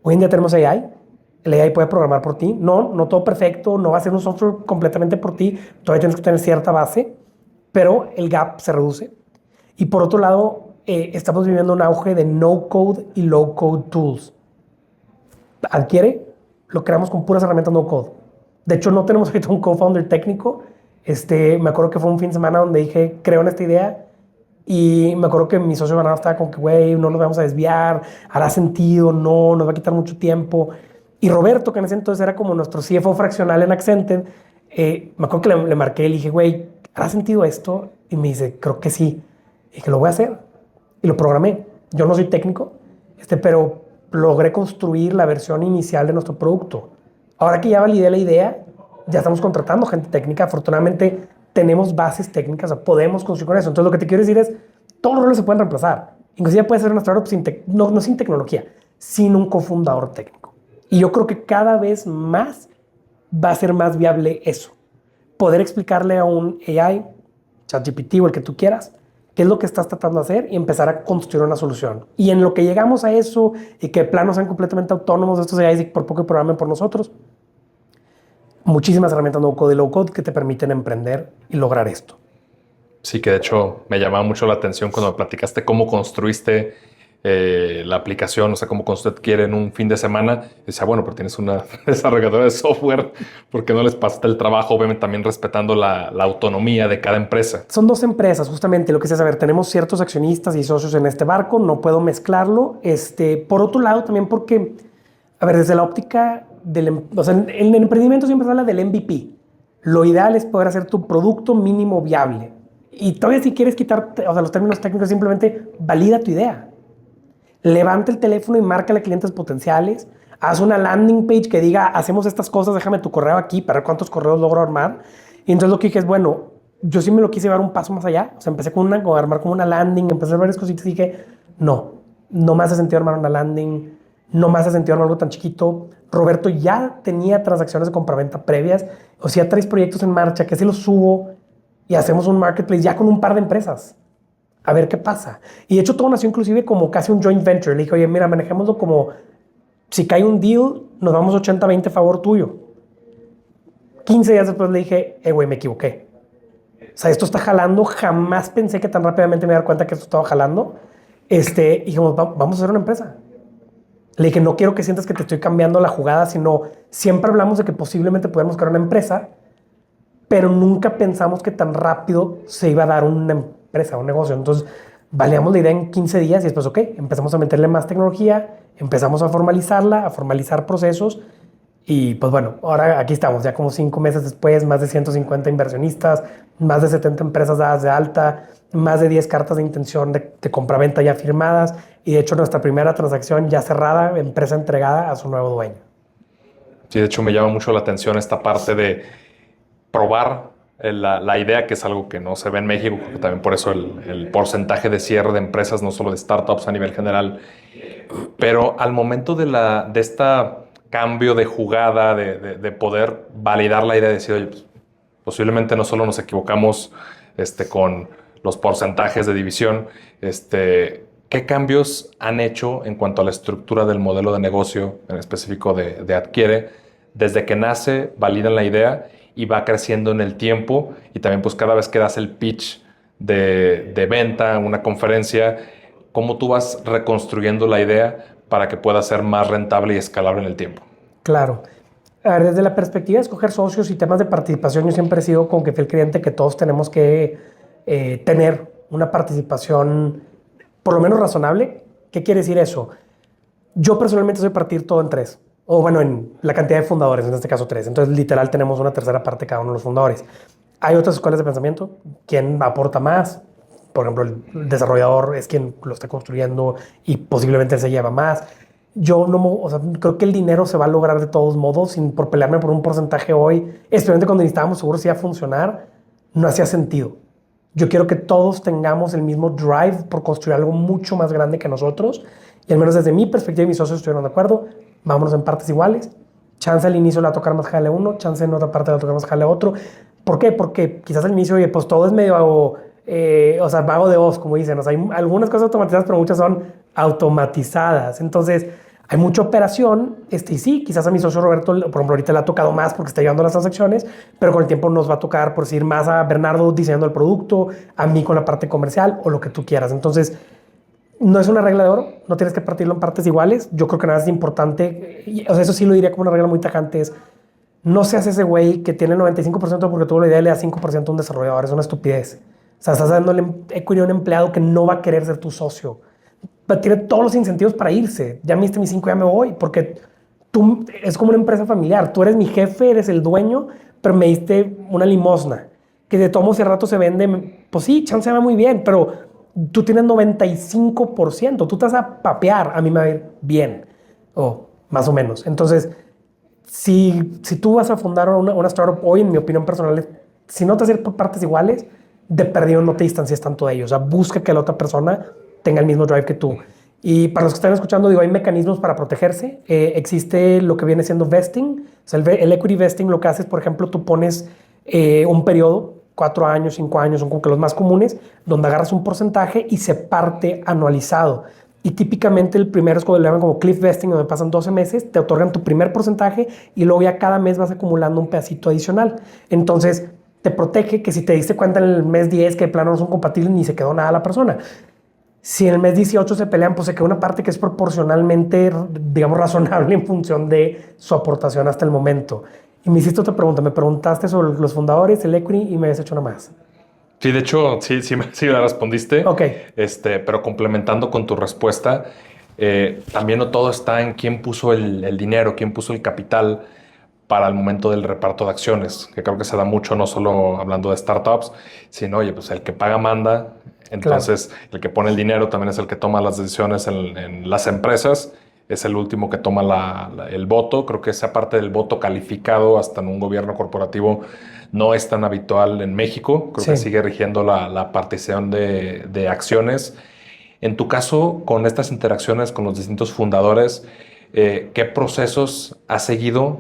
Hoy en día tenemos AI. El AI puede programar por ti. No todo perfecto, no va a ser un software completamente por ti. Todavía tienes que tener cierta base, pero el gap se reduce. Y por otro lado, estamos viviendo un auge de no-code y low-code tools. Adquiere, lo creamos con puras herramientas no-code. De hecho, no tenemos ahorita un co-founder técnico. Me acuerdo que fue un fin de semana donde dije, creo en esta idea. Y me acuerdo que mi socio ganado estaba como que, güey, no nos vamos a desviar, hará sentido, no, nos va a quitar mucho tiempo. Y Roberto, que en ese entonces era como nuestro CFO fraccional en Accented, me acuerdo que le marqué y le dije, güey, ¿hará sentido esto? Y me dice, creo que sí. Y que lo voy a hacer. Y lo programé. Yo no soy técnico, pero logré construir la versión inicial de nuestro producto. Ahora que ya validé la idea, ya estamos contratando gente técnica. Afortunadamente, tenemos bases técnicas, o sea, podemos construir con eso. Entonces, lo que te quiero decir es, todos los roles se pueden reemplazar. Inclusive puede ser una startup no sin tecnología, sin un cofundador técnico. Y yo creo que cada vez más va a ser más viable eso. Poder explicarle a un AI, ChatGPT o el que tú quieras, qué es lo que estás tratando de hacer y empezar a construir una solución. Y en lo que llegamos a eso y que planos sean completamente autónomos de estos AIs y por poco que programen por nosotros, muchísimas herramientas no code y low code que te permiten emprender y lograr esto. Sí, que de hecho me llamaba mucho la atención cuando me platicaste cómo construiste la aplicación, o sea, cómo usted quiere en un fin de semana. Decía, bueno, pero tienes una desarrolladora de software, ¿por qué no les pasaste el trabajo? Obviamente también respetando la autonomía de cada empresa. Son dos empresas, justamente lo que es saber, tenemos ciertos accionistas y socios en este barco, no puedo mezclarlo. Por otro lado, también porque, a ver, desde la óptica o sea, en el emprendimiento siempre se habla del MVP, Lo ideal es poder hacer tu producto mínimo viable. Y todavía si quieres quitar, o sea, los términos técnicos, simplemente valida tu idea. Levanta el teléfono y márcale a clientes potenciales. Haz una landing page que diga, hacemos estas cosas, déjame tu correo aquí para ver cuántos correos logro armar. Y entonces lo que dije es, bueno, yo sí me lo quise llevar un paso más allá. O sea, empecé con armar como una landing, empecé a hacer varias cositas y dije, no me hace sentido armar una landing, no me hace sentido armar algo tan chiquito. Roberto ya tenía transacciones de compraventa previas, o sea, 3 proyectos en marcha, que si los subo y hacemos un marketplace ya con un par de empresas. A ver qué pasa. Y de hecho todo nació inclusive como casi un joint venture. Le dije, oye, mira, manejémoslo como si cae un deal, nos vamos 80-20 a favor tuyo. 15 días después le dije, güey, me equivoqué. O sea, esto está jalando. Jamás pensé que tan rápidamente me iba a dar cuenta que esto estaba jalando. Y dijimos, vamos a hacer una empresa. Le dije, no quiero que sientas que te estoy cambiando la jugada, sino siempre hablamos de que posiblemente podemos crear una empresa, pero nunca pensamos que tan rápido se iba a dar una empresa, un negocio. Entonces, baleamos la idea en 15 días y después, ok, empezamos a meterle más tecnología, empezamos a formalizarla, a formalizar procesos. Y pues bueno, ahora aquí estamos, ya como 5 meses después, más de 150 inversionistas, más de 70 empresas dadas de alta, más de 10 cartas de intención de compraventa ya firmadas y de hecho nuestra primera transacción ya cerrada, empresa entregada a su nuevo dueño. Sí, de hecho me llama mucho la atención esta parte de probar la idea, que es algo que no se ve en México, porque también por eso el porcentaje de cierre de empresas, no solo de startups a nivel general, pero al momento de esta cambio de jugada, de poder validar la idea, de decir, oye, pues, posiblemente no solo nos equivocamos con los porcentajes de división, ¿qué cambios han hecho en cuanto a la estructura del modelo de negocio, en específico de Adquiere, desde que nace, validan la idea y va creciendo en el tiempo? Y también pues cada vez que das el pitch de venta, una conferencia, ¿cómo tú vas reconstruyendo la idea para que pueda ser más rentable y escalable en el tiempo? Claro. A ver, desde la perspectiva de escoger socios y temas de participación, yo siempre he sido con que fiel creyente que todos tenemos que tener una participación por lo menos razonable. ¿Qué quiere decir eso? Yo personalmente soy partir todo en 3. O bueno, en la cantidad de fundadores, en este caso 3. Entonces, literal, tenemos una tercera parte cada uno de los fundadores. Hay otras escuelas de pensamiento. ¿Quién aporta más? Por ejemplo, el desarrollador es quien lo está construyendo y posiblemente él se lleva más. Yo no, o sea, creo que el dinero se va a lograr de todos modos, sin por pelearme por un porcentaje hoy. Especialmente cuando necesitábamos seguros si iba a funcionar, no hacía sentido. Yo quiero que todos tengamos el mismo drive por construir algo mucho más grande que nosotros. Y al menos desde mi perspectiva y mis socios estuvieron de acuerdo. Vámonos en partes iguales. Chance al inicio le va a tocar más jale a uno, chance en otra parte le va a tocar más jale a otro. ¿Por qué? Porque quizás al inicio, oye, pues todo es medio, o sea, vago de Oz, como dicen. O sea, hay algunas cosas automatizadas, pero muchas son automatizadas. Entonces, hay mucha operación. Y sí, quizás a mi socio Roberto, por ejemplo, ahorita le ha tocado más porque está llevando las transacciones, pero con el tiempo nos va a tocar, por decir, más a Bernardo diseñando el producto, a mí con la parte comercial o lo que tú quieras. Entonces, no es una regla de oro, no tienes que partirlo en partes iguales. Yo creo que nada es importante, o sea, eso sí lo diría como una regla muy tajante, es no seas ese güey que tiene el 95% porque tuvo la idea y le da 5% a un desarrollador. Es una estupidez. O sea, estás dándole equity a un empleado que no va a querer ser tu socio. Pero tiene todos los incentivos para irse. Ya me diste mis 5, ya me voy, porque tú es como una empresa familiar. Tú eres mi jefe, eres el dueño, pero me diste una limosna que de todos modos si al rato se vende. Pues sí, chance va muy bien, pero tú tienes 95%. Tú te vas a papear, a mí me va a ir bien, o más o menos. Entonces, si tú vas a fundar una startup hoy, en mi opinión personal, si no te haces por partes iguales, de perdido no te distancies tanto de ellos. O sea, busca que la otra persona tenga el mismo drive que tú. Y para los que están escuchando, digo, hay mecanismos para protegerse. Existe lo que viene siendo vesting. O sea, el equity vesting lo que hace es, por ejemplo, tú pones un periodo, 4 años, 5 años, son como que los más comunes, donde agarras un porcentaje y se parte anualizado. Y típicamente el primero es como le llaman como cliff vesting, donde pasan 12 meses, te otorgan tu primer porcentaje y luego ya cada mes vas acumulando un pedacito adicional. Entonces, te protege que si te diste cuenta en el mes 10 que de plano no son compatibles ni se quedó nada la persona. Si en el mes 18 se pelean, pues se queda una parte que es proporcionalmente, digamos, razonable en función de su aportación hasta el momento. Y me hiciste otra pregunta. Me preguntaste sobre los fundadores, el equity, y me habías hecho una más. Sí, de hecho, sí la respondiste. Ok. Pero complementando con tu respuesta, también no todo está en quién puso el dinero, quién puso el capital para el momento del reparto de acciones, que creo que se da mucho, no solo hablando de startups, sino, oye, pues el que paga manda, entonces claro, el que pone el dinero también es el que toma las decisiones en las empresas, es el último que toma el voto. Creo que esa parte del voto calificado hasta en un gobierno corporativo no es tan habitual en México. Creo que sigue rigiendo la partición de acciones. En tu caso, con estas interacciones con los distintos fundadores, ¿qué procesos has seguido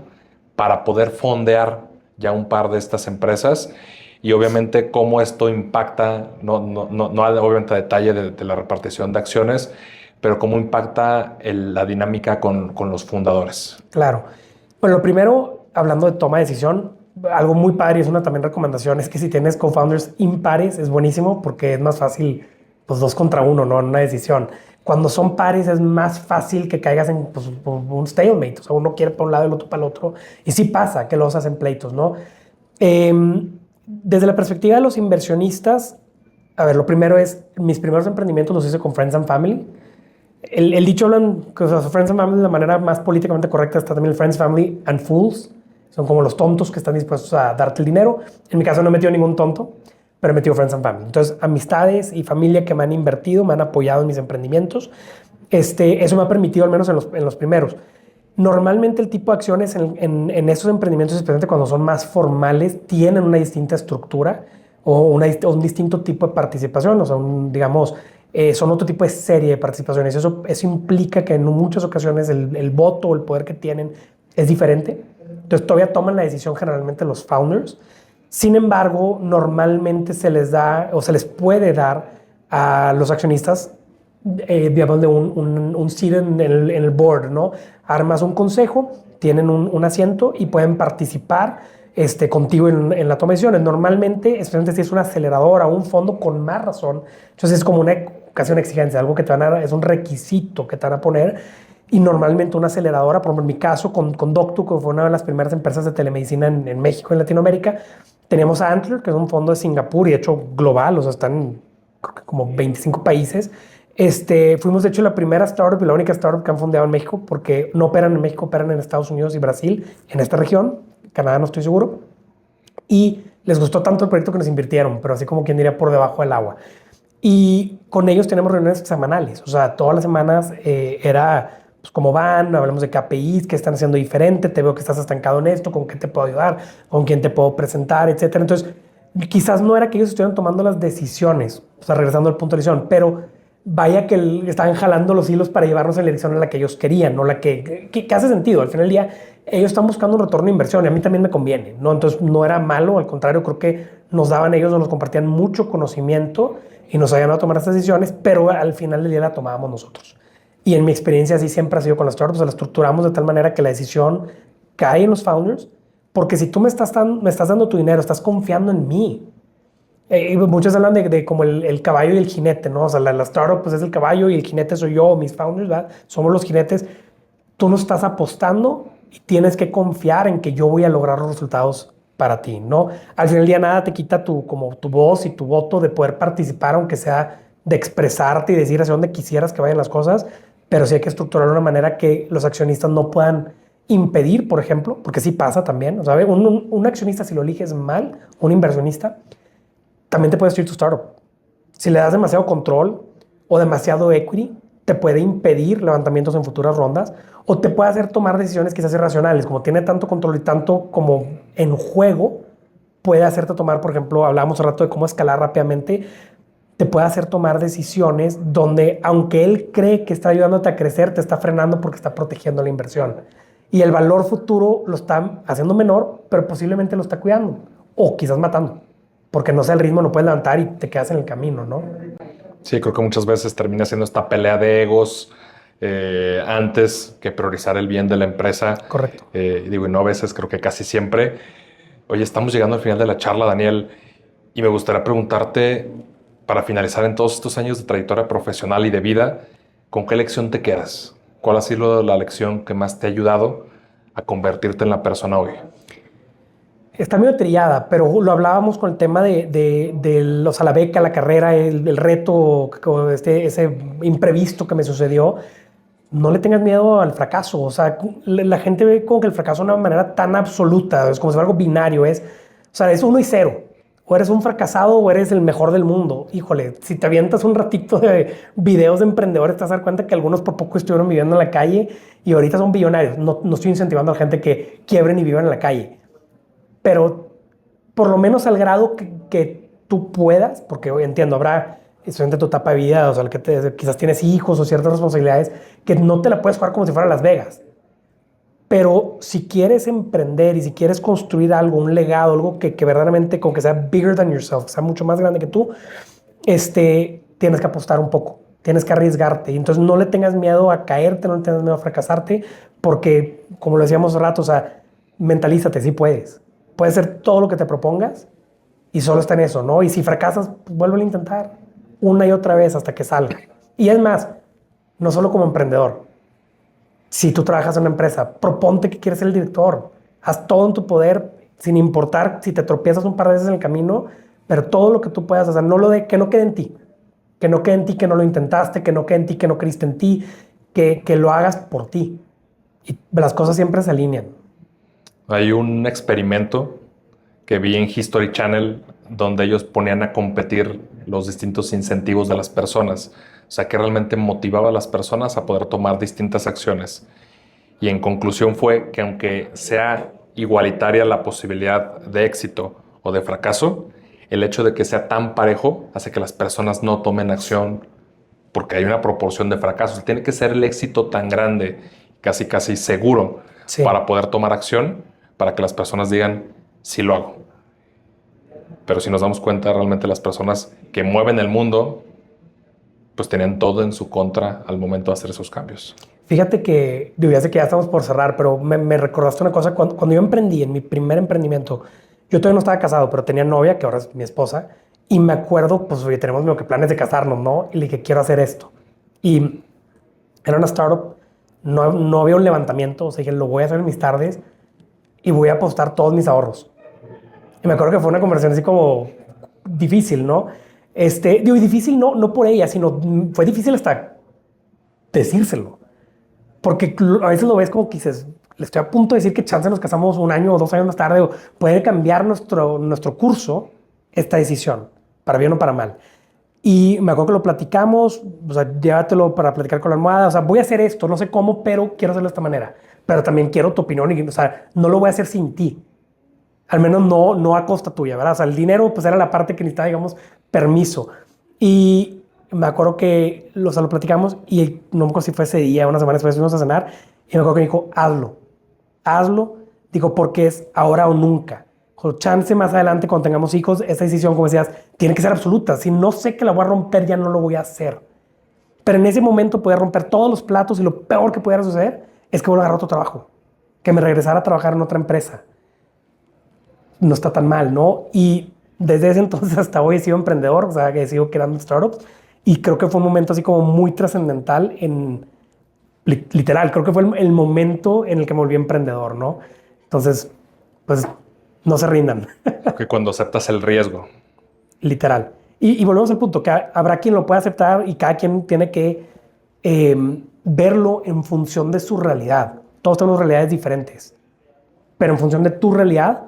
para poder fondear ya un par de estas empresas? Y obviamente cómo esto impacta, no obviamente a detalle de la repartición de acciones, pero cómo impacta la dinámica con los fundadores. Claro. Bueno, lo primero, hablando de toma de decisión, algo muy padre y es una también recomendación, es que si tienes co-founders impares es buenísimo porque es más fácil, pues 2 contra 1, ¿no? En una decisión. Cuando son pares es más fácil que caigas en pues, un stalemate. O sea, uno quiere para un lado y el otro para el otro. Y sí pasa que los hacen pleitos, ¿no? Desde la perspectiva de los inversionistas, a ver, lo primero es, mis primeros emprendimientos los hice con Friends and Family. El dicho hablan que Friends and Family de la manera más políticamente correcta está también el Friends, Family and Fools. Son como los tontos que están dispuestos a darte el dinero. En mi caso no he metido ningún tonto, pero he metido Friends and Family. Entonces, amistades y familia que me han invertido, me han apoyado en mis emprendimientos. Eso me ha permitido, al menos en los primeros. Normalmente el tipo de acciones en esos emprendimientos, especialmente cuando son más formales, tienen una distinta estructura o un distinto tipo de participación. O sea, digamos, son otro tipo de serie de participaciones. Eso implica que en muchas ocasiones el voto o el poder que tienen es diferente. Entonces todavía toman la decisión generalmente los founders. Sin embargo, normalmente se les da o se les puede dar a los accionistas, digamos, de un seat en el board, ¿no? Armas un consejo, tienen un asiento y pueden participar contigo en la toma de decisiones. Normalmente, especialmente si es una aceleradora o un fondo, con más razón. Entonces es como casi una exigencia, algo que te van a dar, es un requisito que te van a poner. Y normalmente una aceleradora, por ejemplo, en mi caso con Doctu, que fue una de las primeras empresas de telemedicina en México, en Latinoamérica, teníamos a Antler, que es un fondo de Singapur y de hecho global, o sea, están creo que como 25 países. Fuimos de hecho la primera startup y la única startup que han fondeado en México, porque no operan en México, operan en Estados Unidos y Brasil, en esta región, Canadá no estoy seguro, y les gustó tanto el proyecto que nos invirtieron, pero así como quien diría por debajo del agua. Y con ellos tenemos reuniones semanales, o sea, todas las semanas era pues cómo van, hablamos de KPIs, qué están haciendo diferente, te veo que estás estancado en esto, con qué te puedo ayudar, con quién te puedo presentar, etcétera. Entonces, quizás no era que ellos estuvieran tomando las decisiones, o sea, regresando al punto de decisión, pero vaya que estaban jalando los hilos para llevarnos en la dirección en la que ellos querían, no la que hace sentido. Al final del día, ellos están buscando un retorno de inversión y a mí también me conviene, ¿no? Entonces, no era malo, al contrario, creo que nos daban ellos, nos compartían mucho conocimiento y nos ayudaban a tomar estas decisiones, pero al final del día la tomábamos nosotros. Y en mi experiencia así siempre ha sido con las startups, la estructuramos de tal manera que la decisión cae en los founders, porque si tú me estás dando tu dinero, estás confiando en mí. Muchos hablan de como el caballo y el jinete, ¿no? O sea, la startup pues es el caballo y el jinete soy yo, mis founders, ¿verdad? Somos los jinetes. Tú nos estás apostando y tienes que confiar en que yo voy a lograr los resultados para ti, ¿no? Al final del día nada te quita tu voz y tu voto de poder participar, aunque sea de expresarte y decir hacia dónde quisieras que vayan las cosas, pero sí hay que estructurarlo de una manera que los accionistas no puedan impedir, por ejemplo, porque sí pasa también. O sea, un accionista, si lo eliges mal, un inversionista, también te puede destruir tu startup. Si le das demasiado control o demasiado equity, te puede impedir levantamientos en futuras rondas o te puede hacer tomar decisiones quizás irracionales. Como tiene tanto control y tanto como en juego, puede hacerte tomar, por ejemplo, hablábamos un rato de cómo escalar rápidamente, te puede hacer tomar decisiones donde, aunque él cree que está ayudándote a crecer, te está frenando porque está protegiendo la inversión. Y el valor futuro lo está haciendo menor, pero posiblemente lo está cuidando o quizás matando, porque no sé el ritmo, no puedes levantar y te quedas en el camino, ¿no? Sí, creo que muchas veces termina siendo esta pelea de egos antes que priorizar el bien de la empresa. Correcto. Y no a veces, creo que casi siempre. Oye, estamos llegando al final de la charla, Daniel, y me gustaría preguntarte, para finalizar en todos estos años de trayectoria profesional y de vida, ¿con qué lección te quedas? ¿Cuál ha sido la lección que más te ha ayudado a convertirte en la persona hoy? Está medio trillada, pero lo hablábamos con el tema de la beca, la carrera, el reto, ese imprevisto que me sucedió. no le tengas miedo al fracaso. O sea, la gente ve como que el fracaso de una manera tan absoluta, es como si fuera algo binario, o sea, es 1 y 0. O eres un fracasado o eres el mejor del mundo. Híjole, si te avientas un ratito de videos de emprendedores, te vas a dar cuenta que algunos por poco estuvieron viviendo en la calle y ahorita son billonarios. No estoy incentivando a la gente que quiebren y vivan en la calle. Pero por lo menos al grado que tú puedas, porque hoy entiendo, habrá estudiante de tu etapa de vida, o sea, quizás tienes hijos o ciertas responsabilidades que no te la puedes jugar como si fuera Las Vegas. Pero si quieres emprender y si quieres construir algo, un legado, algo que verdaderamente, con que sea bigger than yourself, que sea mucho más grande que tú, tienes que apostar un poco, tienes que arriesgarte. Y entonces no le tengas miedo a caerte, no le tengas miedo a fracasarte, porque, como lo decíamos hace rato, o sea, mentalízate, sí puedes. Puedes hacer todo lo que te propongas y solo está en eso, ¿no? Y si fracasas, pues vuelve a intentar una y otra vez hasta que salga. Y es más, no solo como emprendedor. Si tú trabajas en una empresa, proponte que quieres ser el director. Haz todo en tu poder, sin importar si te tropiezas un par de veces en el camino, pero todo lo que tú puedas hacer, que no quede en ti. Que no quede en ti que no lo intentaste, que no quede en ti que no creíste en ti, que lo hagas por ti. Y las cosas siempre se alinean. Hay un experimento que vi en History Channel donde ellos ponían a competir los distintos incentivos de las personas. O sea, que realmente motivaba a las personas a poder tomar distintas acciones. Y en conclusión fue que aunque sea igualitaria la posibilidad de éxito o de fracaso, el hecho de que sea tan parejo hace que las personas no tomen acción porque hay una proporción de fracasos. Tiene que ser el éxito tan grande, casi seguro, Sí. para poder tomar acción, para que las personas digan, sí lo hago. Pero si nos damos cuenta, realmente las personas que mueven el mundo pues tenían todo en su contra al momento de hacer esos cambios. Fíjate que, digo, ya sé que ya estamos por cerrar, pero me recordaste una cosa. Cuando yo emprendí, en mi primer emprendimiento, yo todavía no estaba casado, pero tenía novia, que ahora es mi esposa, y me acuerdo, pues, oye, tenemos como que planes de casarnos, ¿no? Y le dije, quiero hacer esto. Y era una startup, no había un levantamiento, o sea, dije, lo voy a hacer en mis tardes y voy a apostar todos mis ahorros. Y me acuerdo que fue una conversación así como difícil, ¿no? Digo, y difícil no por ella, sino fue difícil hasta decírselo. Porque a veces lo ves como que dices, le estoy a punto de decir que chance nos casamos 1 año o 2 años más tarde, o puede cambiar nuestro curso, esta decisión, para bien o para mal. Y me acuerdo que lo platicamos, o sea, llévatelo para platicar con la almohada, o sea, voy a hacer esto, no sé cómo, pero quiero hacerlo de esta manera. Pero también quiero tu opinión, y, o sea, no lo voy a hacer sin ti. Al menos no a costa tuya, ¿verdad? O sea, el dinero pues era la parte que necesitaba, digamos, permiso. Y me acuerdo que lo platicamos y no me acuerdo si fue ese día, unas semanas después fuimos a cenar y me acuerdo que me dijo, hazlo. Digo, porque es ahora o nunca. Con chance más adelante cuando tengamos hijos, esa decisión, como decías, tiene que ser absoluta. Si no sé que la voy a romper, ya no lo voy a hacer. Pero en ese momento podía romper todos los platos y lo peor que pudiera suceder es que voy a agarrar otro trabajo, que me regresara a trabajar en otra empresa. No está tan mal, ¿no? Y desde ese entonces hasta hoy he sido emprendedor, o sea, que he sido creando startups y creo que fue un momento así como muy trascendental literal, creo que fue el momento en el que me volví emprendedor, ¿no? Entonces, pues no se rindan. Que cuando aceptas el riesgo. Literal. Y volvemos al punto, que habrá quien lo pueda aceptar y cada quien tiene que verlo en función de su realidad. Todos tenemos realidades diferentes, pero en función de tu realidad,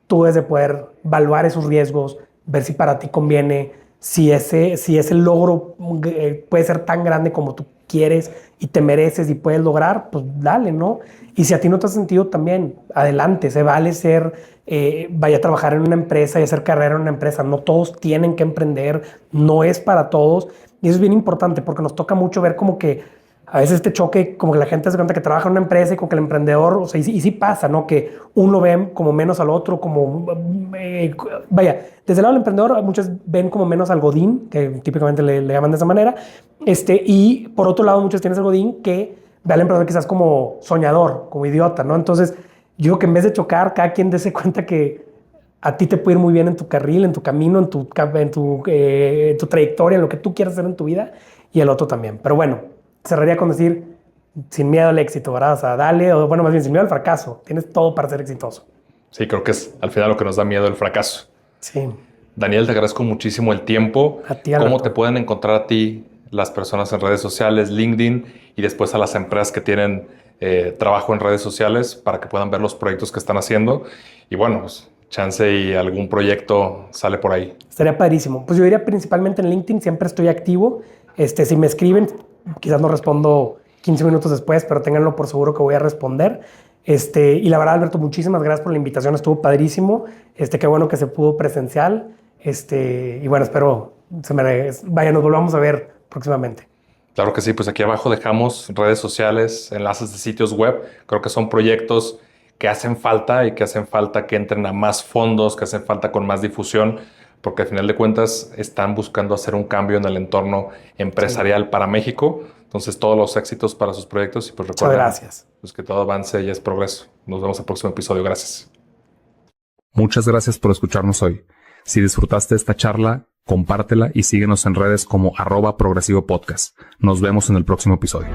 tú debes de poder evaluar esos riesgos, ver si para ti conviene, si ese logro puede ser tan grande como tú quieres y te mereces y puedes lograr, pues dale, ¿no? Y si a ti no te has sentido también, adelante, se vale vaya a trabajar en una empresa y hacer carrera en una empresa. No todos tienen que emprender, no es para todos. Y eso es bien importante porque nos toca mucho ver como que a veces este choque, como que la gente se cuenta que trabaja en una empresa y como que el emprendedor, o sea, y sí pasa, ¿no? Que uno ve como menos al otro, como, vaya, desde el lado del emprendedor, muchos ven como menos al godín, que típicamente le llaman de esa manera, y por otro lado, muchos tienen al godín que ve al emprendedor quizás como soñador, como idiota, ¿no? Entonces, yo creo que en vez de chocar, cada quien dése cuenta que a ti te puede ir muy bien en tu carril, en tu camino, en tu trayectoria, en lo que tú quieras hacer en tu vida, y el otro también. Pero bueno, cerraría con decir, sin miedo al éxito, ¿verdad? O sea, dale, o bueno, más bien sin miedo al fracaso. Tienes todo para ser exitoso. Sí, creo que es al final lo que nos da miedo, el fracaso. Sí. Daniel, te agradezco muchísimo el tiempo. A ti, ¿Cómo Alberto. te pueden encontrar a ti las personas en redes sociales, LinkedIn, y después a las empresas que tienen trabajo en redes sociales para que puedan ver los proyectos que están haciendo. Y bueno, pues, chance y algún proyecto sale por ahí. Estaría padrísimo. Pues yo diría principalmente en LinkedIn, siempre estoy activo. Si me escriben, quizás no respondo 15 minutos después, pero ténganlo por seguro que voy a responder. Y la verdad, Alberto, muchísimas gracias por la invitación. Estuvo padrísimo. Qué bueno que se pudo presencial. Y bueno, espero nos volvamos a ver próximamente. Claro que sí, pues aquí abajo dejamos redes sociales, enlaces de sitios web. Creo que son proyectos que hacen falta y que hacen falta que entren a más fondos, que hacen falta con más difusión, porque al final de cuentas están buscando hacer un cambio en el entorno empresarial para México. Entonces, todos los éxitos para sus proyectos y pues recuerden, muchas gracias. Pues que todo avance y es progreso. Nos vemos en el próximo episodio. Gracias. Muchas gracias por escucharnos hoy. Si disfrutaste esta charla, compártela y síguenos en redes como @progresivopodcast. Nos vemos en el próximo episodio.